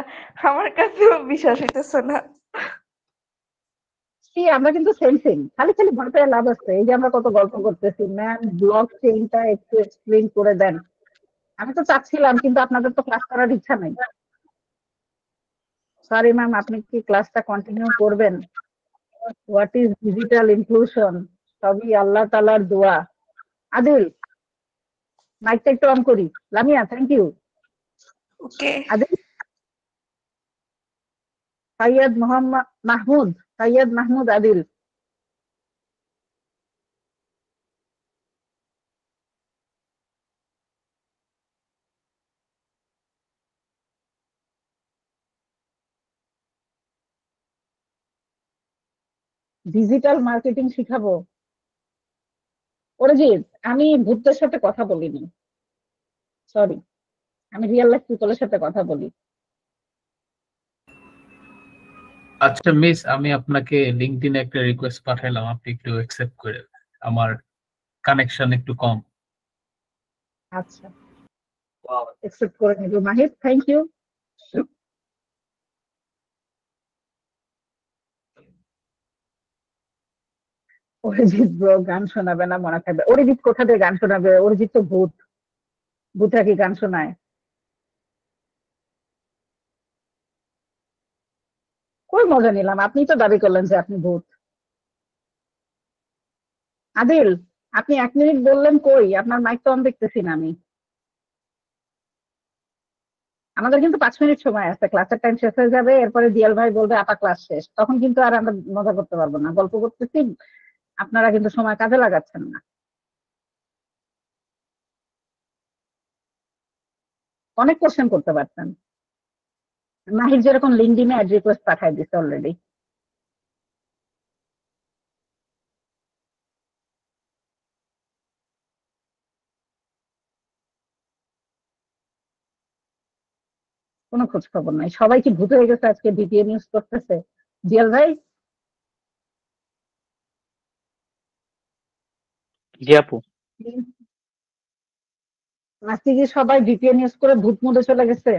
[SPEAKER 9] আমার কাছেও বিশ্বাস হইতেছে না।
[SPEAKER 1] আমরা কিন্তু সেম সেম, খালি খালি ভয় পেয়ে লাভ আছে? এই যে আমরা কত গল্প করতেছি, ম্যাম ব্লক চেইনটা একটু এক্সপ্লেইন করে দেন। আমি তো চাচ্ছিলাম, কিন্তু আপনাদের তো ক্লাস করার ইচ্ছা নাই। সরি ম্যাম, আপনি কি ক্লাসটা কন্টিনিউ করবেন? What is digital inclusion? সবই আল্লাহ তাআলার দোয়া। আদিল, মাইকটা একটু অন করি। Lamia, thank you.
[SPEAKER 9] Okay.
[SPEAKER 1] Adil, Syed Mohammad Mahmud, Syed Mahmud Adil. Digital marketing শিখাবো? অরিজিৎ, আমি ভূতদের সাথে কথা বলিনি, সরি, আমি রিয়েল লাইফ পিপলের সাথে কথা বলি।
[SPEAKER 10] আচ্ছা মিস, আমি আপনাকে লিঙ্কডইনে একটা রিকোয়েস্ট পাঠাইলাম, আপনি একটু অ্যাকসেপ্ট করে দেন। আমার কানেকশন একটু কম।
[SPEAKER 1] আচ্ছা, অ্যাকসেপ্ট করে নিব মাহির, থ্যাংক ইউ। অরিজিৎ ব্রো গান শোনাবে না মনে থাকবে। অরিজিৎ কোথা দিয়ে গান শোনাবে? অরিজিৎ তো ভূত, ভূতরা কি গান শোনায়? কই মজা নিলাম, আপনি তো দাবি করলেন যে আপনি ভূত। আদিল, আপনি 1 মিনিট বললেন, কই আপনার মাইক তো অন দেখতেছি না আমি। আমাদের কিন্তু 5 মিনিট সময় আছে, ক্লাসের টাইম শেষ হয়ে যাবে, এরপরে দিয়াল ভাই বলবে আপা ক্লাস শেষ, তখন কিন্তু আর আমরা মজা করতে পারবো না। গল্প করতেছি, আপনারা কিন্তু সময় কাজে লাগাচ্ছেন না। অনেক কোশ্চেন করতে পারতেন। মাহির যেরকম লিঙ্কডইনে অ্যাড রিকোয়েস্ট পাঠাই দিছে অলরেডি। কোনো খোঁজ খবর নাই, সবাই কি ভূত হয়ে গেছে আজকে বিপিএ নিউজ করতেছে? দিয়াল ভাই,
[SPEAKER 8] জি আপু।
[SPEAKER 1] আজকে কি সবাই বিপিএ নিউজ করে ভূত মোডে চলে গেছে?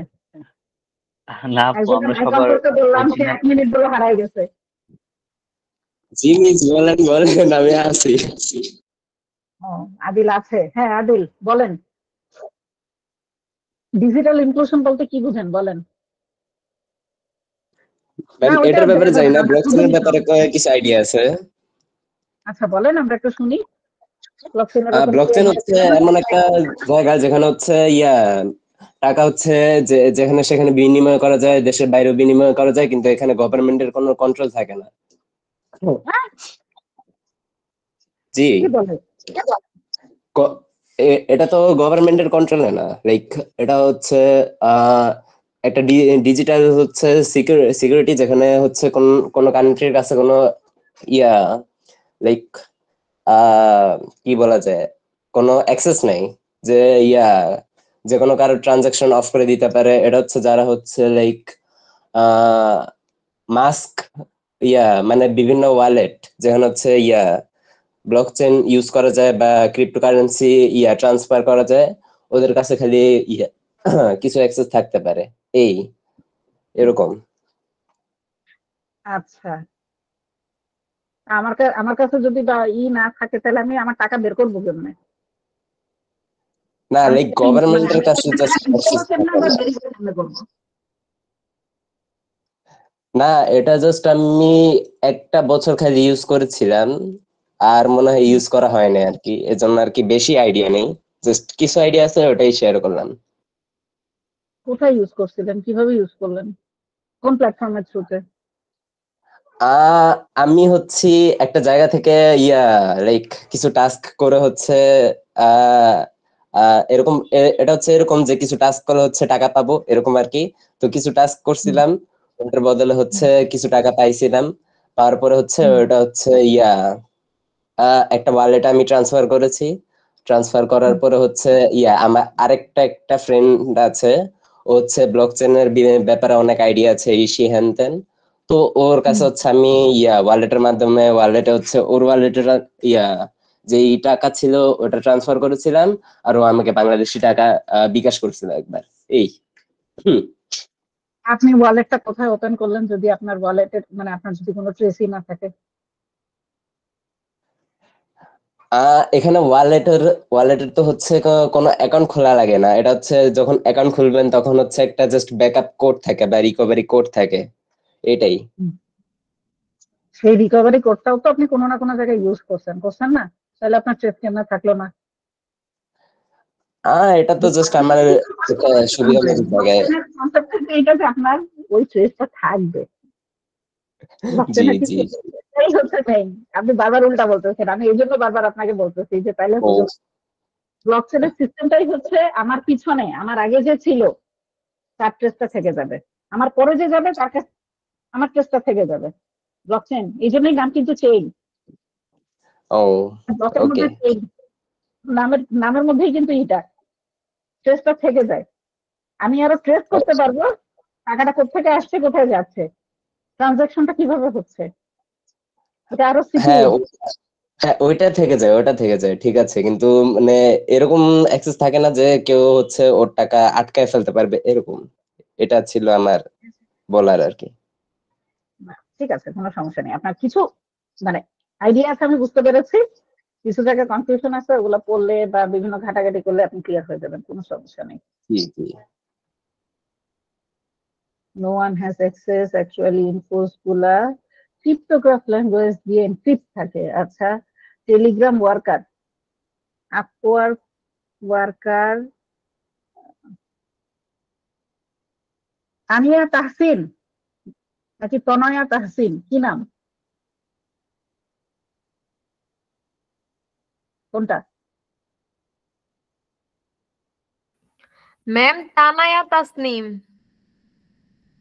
[SPEAKER 8] না আপু,
[SPEAKER 1] একজনের
[SPEAKER 8] আমরা
[SPEAKER 1] মাইক অন
[SPEAKER 8] সবার
[SPEAKER 1] করতে বললাম, সে
[SPEAKER 8] ওখানে
[SPEAKER 1] 1 মিনিট ধরে হারাই গেছে।
[SPEAKER 5] জি মিস, বলেন বলেন, আমি আছি।
[SPEAKER 1] ও, আদিল আছে? হ্যাঁ আদিল বলেন, ডিজিটাল ইনক্লুশন বলতে কি বুঝেন বলেন।
[SPEAKER 5] ম্যাম
[SPEAKER 1] না ওইটা
[SPEAKER 5] এটার ব্যাপারে জানি না,
[SPEAKER 1] আমরা
[SPEAKER 5] ব্লকচেনের
[SPEAKER 1] শুনি তো।
[SPEAKER 5] ব্যাপারে কিছু আইডিয়া আছে?
[SPEAKER 1] আচ্ছা বলেন, আমরা একটু শুনি ব্লকচেনের ব্যাপারে কি
[SPEAKER 5] ব্লকচেন
[SPEAKER 1] idea
[SPEAKER 5] হচ্ছে
[SPEAKER 1] আছে?
[SPEAKER 5] এমন একটা জায়গা যেখানে হচ্ছে টাকা হচ্ছে যে যেখানে সেখানে বিনিময় করা যায়, দেশের বাইরেও বিনিময় করা যায়, কিন্তু এখানে গভর্নমেন্টের কোনো কন্ট্রোল থাকে না।
[SPEAKER 1] হ্যাঁ?
[SPEAKER 5] জি,
[SPEAKER 1] কি বলে?
[SPEAKER 5] এটা তো গভর্নমেন্টের কন্ট্রোলে না, লাইক এটা হচ্ছে আহ একটা ডিজিটাল হচ্ছে সিকিউরিটি, যেখানে হচ্ছে কোন কান্ট্রির কাছে কোনো ইয়া লাইক কি বলা যায়, কোনো অ্যাক্সেস নাই, যে যে কোনো কারোর ট্রানজাকশন অফ করে দিতে পারে। এটা হচ্ছে যারা হচ্ছে লাইক মাস্ক মানে বিভিন্ন ওয়ালেট যেখানে হচ্ছে ব্লকচেন ইউজ করা যায় বা ক্রিপ্টোকারেন্সি ট্রান্সফার করা যায়, ওদের কাছে খালি কিছু অ্যাক্সেস থাকতে পারে, এরকম।
[SPEAKER 1] আচ্ছা, আমার কাছে যদি বা না থাকে, তাহলে আমি আমার টাকা বের করবো কেমনে?
[SPEAKER 5] না, লাইক গভর্নমেন্টের কাছে জাস্ট না, এটা জাস্ট আমি 1 বছর খালি ইউজ করেছিলাম, আর মনে হয় ইউজ করা হয় না আর কি, এজন্য আর কি বেশি আইডিয়া নেই, জাস্ট কিছু আইডিয়া আছে, ওটাই শেয়ার করলাম।
[SPEAKER 1] কোথায় ইউজ করছিলেন, কিভাবে ইউজ করলেন, কোন প্ল্যাটফর্মের থ্রুতে?
[SPEAKER 5] আমি হচ্ছে একটা জায়গা থেকে লাইক কিছু টাস্ক করে হচ্ছে এরকম, এটা হচ্ছে এরকম যে কিছু টাস্ক করলে হচ্ছে টাকা পাবো, এরকম আর কি। তো কিছু টাস্ক করছিলাম, ওটার বদলে হচ্ছে কিছু টাকা পাইছিলাম। তারপরে হচ্ছে ওটা হচ্ছে একটা ওয়ালেট আমি ট্রান্সফার করেছি। ট্রান্সফার করার পরে হচ্ছে আমার একটা ফ্রেন্ড আছে, ও হচ্ছে ব্লকচেনের ব্যাপারে অনেক আইডিয়া আছে, ঋষি হ্যান ত্যান। তো ওর কাছে হচ্ছে আমি ওয়ালেটের মাধ্যমে, ওয়ালেটে হচ্ছে ওর ওয়ালেটের যেই টাকা ছিল ওটা ট্রান্সফার করেছিলাম, আর ও আমাকে বাংলাদেশি টাকা বিকাশ করেছিল একবার।
[SPEAKER 1] আপনি ওয়ালেটটা কোথায় ওপেন করলেন, যদি আপনার ওয়ালেটের মানে আপনার যদি কোনো ট্রেসই না থাকে?
[SPEAKER 5] এখানে ওয়ালেটের তো হচ্ছে কোনো অ্যাকাউন্ট খোলা লাগে না। এটা হচ্ছে যখন অ্যাকাউন্ট খুলবেন তখন হচ্ছে একটা জাস্ট ব্যাকআপ কোড থাকে বা রিকভারি কোড থাকে, এটাই।
[SPEAKER 1] সেই রিকভারি কোডটাও তো আপনি কোনো না কোনো জায়গায় ইউজ করছেন না? তাহলে আপনার ট্রেস কেমন থাকলো না?
[SPEAKER 5] এটা তো জাস্ট আমার সুবিধামতো জায়গায়।
[SPEAKER 1] এইটা যে আপনার ওই ট্রেসটা থাকবে,
[SPEAKER 5] জি জি,
[SPEAKER 1] এই হচ্ছে মেইন। আপনি বারবার উল্টা বলতেছেন, আমি এই জন্য বারবার আপনাকে বলতেছি যে তাহলে ব্লকচেনের সিস্টেমটাই হচ্ছে আমার পিছনে, আমার আগে যে ছিল তার ট্রেসটা থেকে যাবে, আমার পরে যে যাবে তার কাছে আমার ট্রেসটা থেকে যাবে। ব্লকচেন, এই জন্যই নাম কিন্তু চেইন।
[SPEAKER 5] ও
[SPEAKER 1] ব্লকের
[SPEAKER 5] ওকে।
[SPEAKER 1] মধ্যে চেইন, নামের মধ্যেই কিন্তু এটা ট্রেসটা থেকে যায়। আমি আরো ট্রেস করতে পারবো টাকাটা কোথেকে আসছে কোথায় যাচ্ছে, ট্রানজাকশনটা কিভাবে হচ্ছে, এটা আরো
[SPEAKER 5] হ্যাঁ
[SPEAKER 1] সিকিউর।
[SPEAKER 5] হ্যাঁ, ওইটা থেকে যায় ঠিক আছে, কিন্তু মানে এরকম অ্যাক্সেস থাকে না যে কেউ হচ্ছে ওর টাকা আটকায় ফেলতে পারবে এরকম। এটা ছিল আমার বলার আর কি।
[SPEAKER 1] ঠিক আছে, কোনো সমস্যা নেই। আপনার কিছু মানে আইডিয়া আছে, আমি বুঝতে পেরেছি। কিছু জায়গায় কনফিউশন আছে, ওগুলো পড়লে বা বিভিন্ন ঘাটাঘাটি করলে আপনি ক্লিয়ার হয়ে যাবেন, কোনো সমস্যা নেই।
[SPEAKER 5] জি জি।
[SPEAKER 1] No one has access actually in গুলা ক্রিপ্টোগ্রাফ ল্যাঙ্গুয়েজ দিয়ে এনক্রিপ্ট থাকে। আচ্ছা, Telegram worker, Upwork worker, Tania Tahsin নাকি তনয়া তাহসিন, কি নাম কোনটা?
[SPEAKER 4] ম্যাম তানায়া তাসনিম।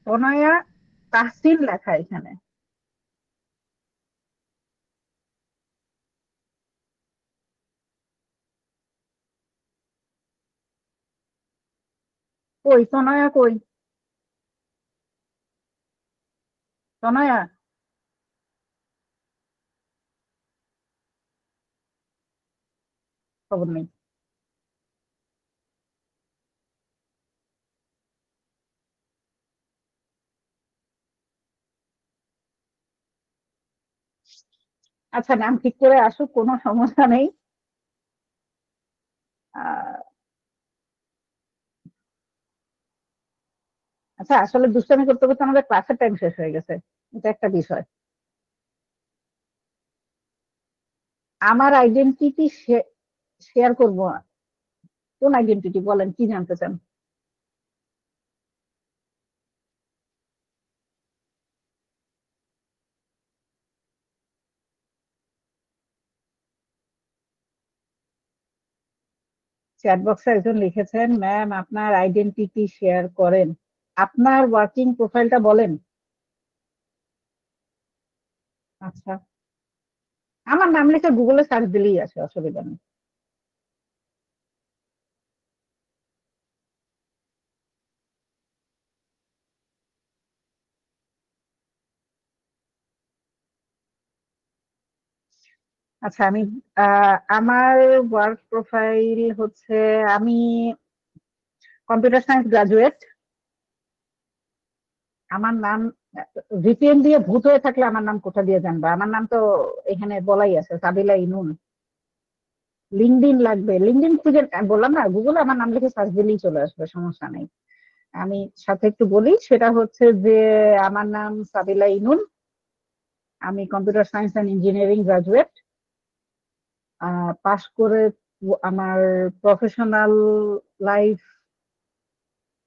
[SPEAKER 1] তনয়া তাহসিন লেখা এখানে। কই তনয়া, কই তনয়া? খবর নেই। আচ্ছা, নাম ঠিক করে আসুক, কোনো সমস্যা নেই। আচ্ছা, আসলে দুষ্টামি করতে করতে আমাদের ক্লাসের টাইম শেষ হয়ে গেছে, এটা একটা বিষয়। আমার আইডেন্টিটি শেয়ার করব, কোন আইডেন্টিটি বলেন, কি জানতে চান? চ্যাট বক্সে একজন লিখেছেন, ম্যাম আপনার আইডেন্টিটি শেয়ার করেন, আপনার ওয়ার্কিং প্রোফাইলটা বলেন। আচ্ছা, আমার নাম লিখে গুগলে সার্চ দিলেই আসে, অসুবিধা নেই। আচ্ছা, আমি আমার ওয়ার্ক প্রোফাইল হচ্ছে, আমি কম্পিউটার সায়েন্স গ্রাজুয়েট। আমার নাম ভিপিএন দিয়ে ভূত হয়ে থাকলে আমার নাম কোথা দিয়ে জানবা? আমার নাম তো এখানে বলাই আছে, সাবিলা ইনুন। লিঙ্কডিন লাগবে, লিঙ্কডিন খুঁজে, বললাম না, গুগলে আমার নাম লিখে সার্চ দিলেই চলে আসবে, সমস্যা নেই। আমি সাথে একটু বলি, সেটা হচ্ছে যে আমার নাম সাবিলা ইনুন, আমি computer science and engineering graduate. পাশ করে আমার প্রফেশনাল লাইফ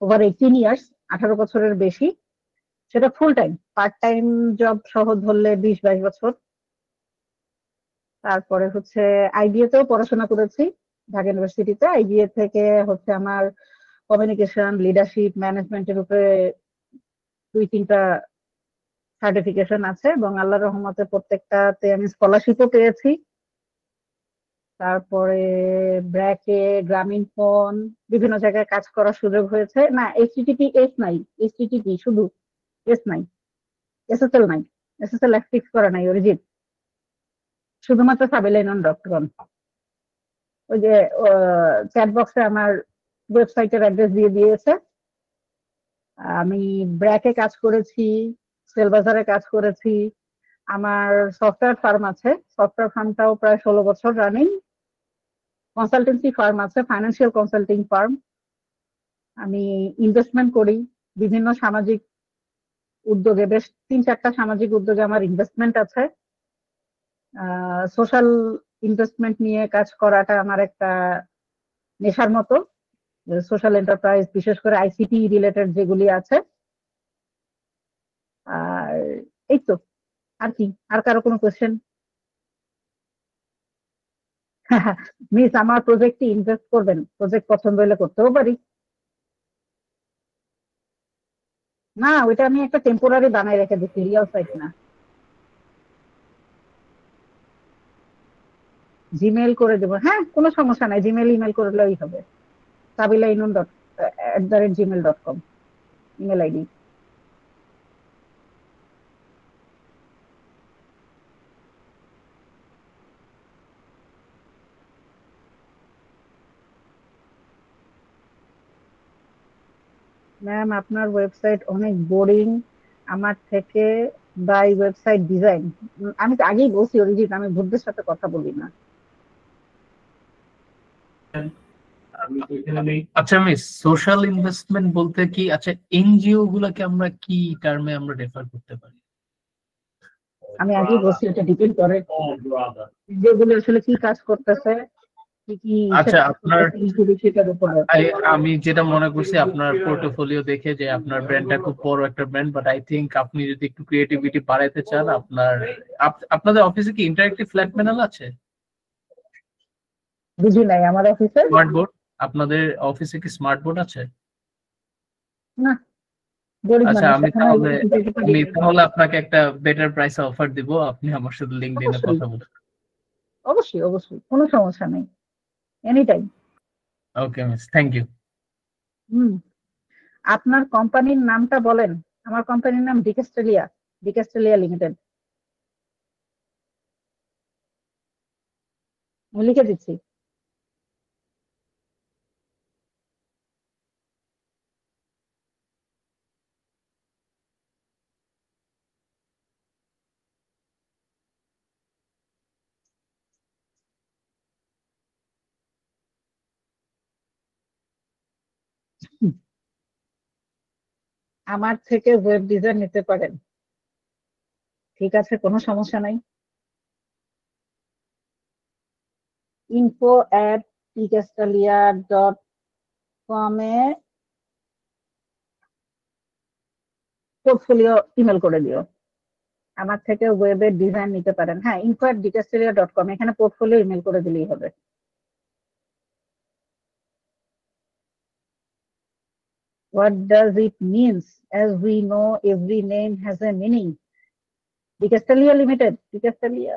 [SPEAKER 1] ওভার 18 ইয়ার্স, 18 বছরের বেশি। সেটা full time, part time job সহ ধরলে 20-22 বছর। তারপরে হচ্ছে আইবিএ তেও পড়াশোনা করেছি, ঢাকা ইউনিভার্সিটিতে। আইবিএ থেকে হচ্ছে আমার কমিউনিকেশন, লিডারশিপ, ম্যানেজমেন্টের উপরে 2-3টা সার্টিফিকেশন আছে, এবং আল্লাহর রহমতে প্রত্যেকটাতে আমি স্কলারশিপও পেয়েছি। তারপরে ব্র্যাকে, গ্রামীণ ফোন, বিভিন্ন জায়গায় কাজ করার সুযোগ হয়েছে। না, এইচটিটিপি এস নাই, এইচটিটিপি শুধু, এস নাই, এসএসএল নাই, এসএসএল ফিক্স করা নাই, অরিজিৎ, শুধুমাত্র সাবিলা.com। ওই যে চ্যাট বক্সে আমার ওয়েবসাইটের অ্যাড্রেস দিয়ে দিয়েছে। আমি ব্র্যাকে কাজ করেছি, সেলবাজারে কাজ করেছি। আমার সফটওয়্যার ফার্ম আছে, সফটওয়্যার ফার্মটাও প্রায় 16 বছর রানিং। কনসালটেন্সি ফার্ম আছে, ফাইন্যান্সিয়াল কনসাল্টিং ফার্ম। আমি ইনভেস্টমেন্ট করি বিভিন্ন সামাজিক উদ্যোগে, বেশ 3-4টা সামাজিক উদ্যোগে আমার ইনভেস্টমেন্ট আছে। সোশ্যাল ইনভেস্টমেন্ট নিয়ে কাজ করাটা আমার একটা নেশার মতো। সোশ্যাল এন্টারপ্রাইজ, বিশেষ করে আইসিটি রিলেটেড যেগুলি আছে। আর এই তো, আর কি, আর কারো কোনো কোয়েশ্চেন? মিস, আমার প্রজেক্টে ইনভেস্ট করবেন? প্রজেক্ট পছন্দ হলে করতেও পারি। না, ওইটা আমি একটা টেম্পোরারি বানাই রেখে দিচ্ছি, রিয়েল সাইট না। জিমেইল করে দেবো, হ্যাঁ কোনো সমস্যা নাই, জিমেইল ইমেল করলেই হবে। sabilainun@gmail.com email ID. ম্যাম আপনার ওয়েবসাইট অনেক বোরিং, আমার থেকে বাই ওয়েবসাইট ডিজাইন। আমি তো আগেই বলছি অরিজিৎ, আমি ভূতদের সাথে কথা বলি না।
[SPEAKER 10] আচ্ছা মিস, সোশ্যাল ইনভেস্টমেন্ট বলতে কি, আচ্ছা এনজিও গুলাকে আমরা কি টার্মে আমরা রেফার করতে পারি?
[SPEAKER 1] আমি আগেই বলছি এটা ডিপেন্ড করে যেগুলো আসলে কি কাজ করতেছে, কি কি
[SPEAKER 10] আচ্ছা আপনার
[SPEAKER 1] সেটার উপরে।
[SPEAKER 10] আমি যেটা মনে করছি আপনার পোর্টফোলিও দেখে যে আপনার ব্র্যান্ডটা খুব বড় একটা ব্র্যান্ড, বাট আই থিংক আপনি যদি একটু ক্রিয়েটিভিটি বাড়াইতে চান, আপনাদের অফিসে কি ইন্টারেক্টিভ ফ্ল্যাট প্যানেল আছে?
[SPEAKER 1] বুঝি নাই আমার অফিসে
[SPEAKER 10] স্মার্ট বোর্ড, আপনাদের অফিসে কি স্মার্ট বোর্ড আছে?
[SPEAKER 1] না, গরিব
[SPEAKER 10] আচ্ছা
[SPEAKER 1] মানুষ
[SPEAKER 10] আমি
[SPEAKER 1] এখন
[SPEAKER 10] তাহলে আপনাকে একটা বেটার প্রাইসে অফার দিব, আপনি আমার সাথে লিংকডইনে কথা বলুন।
[SPEAKER 1] অবশ্যই অবশ্যই, কোনো সমস্যা নেই, any time.
[SPEAKER 10] Okay miss, thank you.
[SPEAKER 1] আপনার কোম্পানির নামটা বলেন। আমার কোম্পানির নাম ডিকেস্টেলিয়া লিমিটেড। আমি লিখে দিচ্ছি। আমার থেকে ওয়েব ডিজাইন নিতে পারেন, ঠিক আছে, কোনো সমস্যা নাই। info@tcastalia.com এ পোর্টফোলিও ইমেল করে দিও। আমার থেকে ওয়েবের ডিজাইন নিতে পারেন, হ্যাঁ info@tcastalia.com, এখানে পোর্টফোলিও ইমেল করে দিলেই হবে। What does it means? As we know, every name has a meaning. ডিকেস্টেলিয়া লিমিটেড, ডিকেস্টেলিয়া,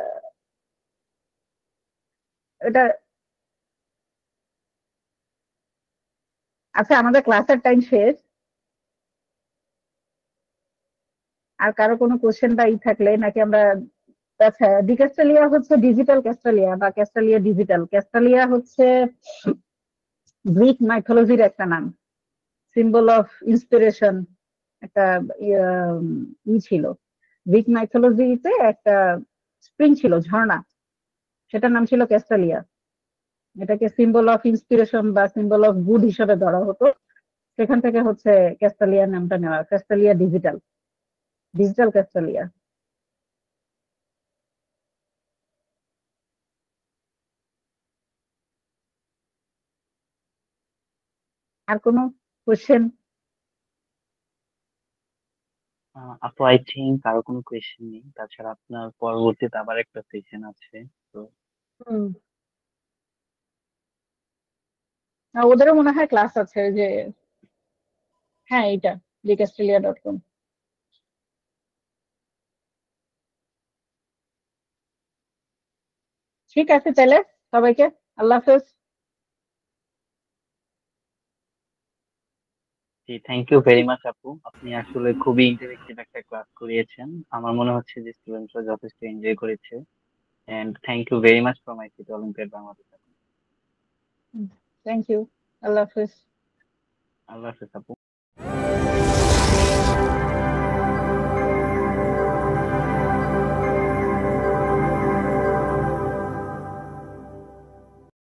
[SPEAKER 1] এটা আচ্ছা আমাদের ক্লাসের টাইম শেষ। আর কারো কোনো কোশ্চেন বা থাকলে নাকি আমরা, আচ্ছা ডিকেস্টেলিয়া হচ্ছে ডিজিটাল ক্যাস্টালিয়া বা ক্যাস্টালিয়া ডিজিটাল। ক্যাস্টালিয়া হচ্ছে গ্রিক মাইথোলজির একটা নাম, সিম্বল অফ ইন্সপিরেশন, একটা ছিল গ্রিক মাইথোলজিতে, একটা স্প্রিং ছিল, ঝর্ণা, সেটার নাম ছিল ক্যাস্টালিয়া। এটাকে সিম্বল অফ ইন্সপিরেশন বা সিম্বল অফ গুড হিসেবে ধরা হতো, সেখান থেকে হচ্ছে ক্যাস্টালিয়া নামটা নেওয়া, ক্যাস্টালিয়া ডিজিটাল, ডিজিটাল ক্যাস্টালিয়া। আর কোনো কোশ্চেন?
[SPEAKER 8] আপু আই থিঙ্ক কারো কোনো কোয়েশ্চেন নেই, তাছাড়া আপনার পরবর্তীতে আবার একটা সেশন আছে তো।
[SPEAKER 1] ওদেরও মনে হয় ক্লাস আছে, যে হ্যাঁ এইটা ডিকেস্টেলিয়া.com। ঠিক আছে তাহলে, সবাইকে আল্লাহ হাফেজ।
[SPEAKER 8] জি থ্যাংক ইউ ভেরি মাচ আপু, আপনি আসলে খুবই ইন্টারেক্টিভ একটা ক্লাস করিয়েছেন। আমার মনে হচ্ছে যে স্টুডেন্টরা যথেষ্ট এনজয় করেছে। And thank you very much for my city olympiad Bangladesh.
[SPEAKER 1] Thank you, আল্লাহ হাফেজ।
[SPEAKER 8] আল্লাহ হাফেজ আপু।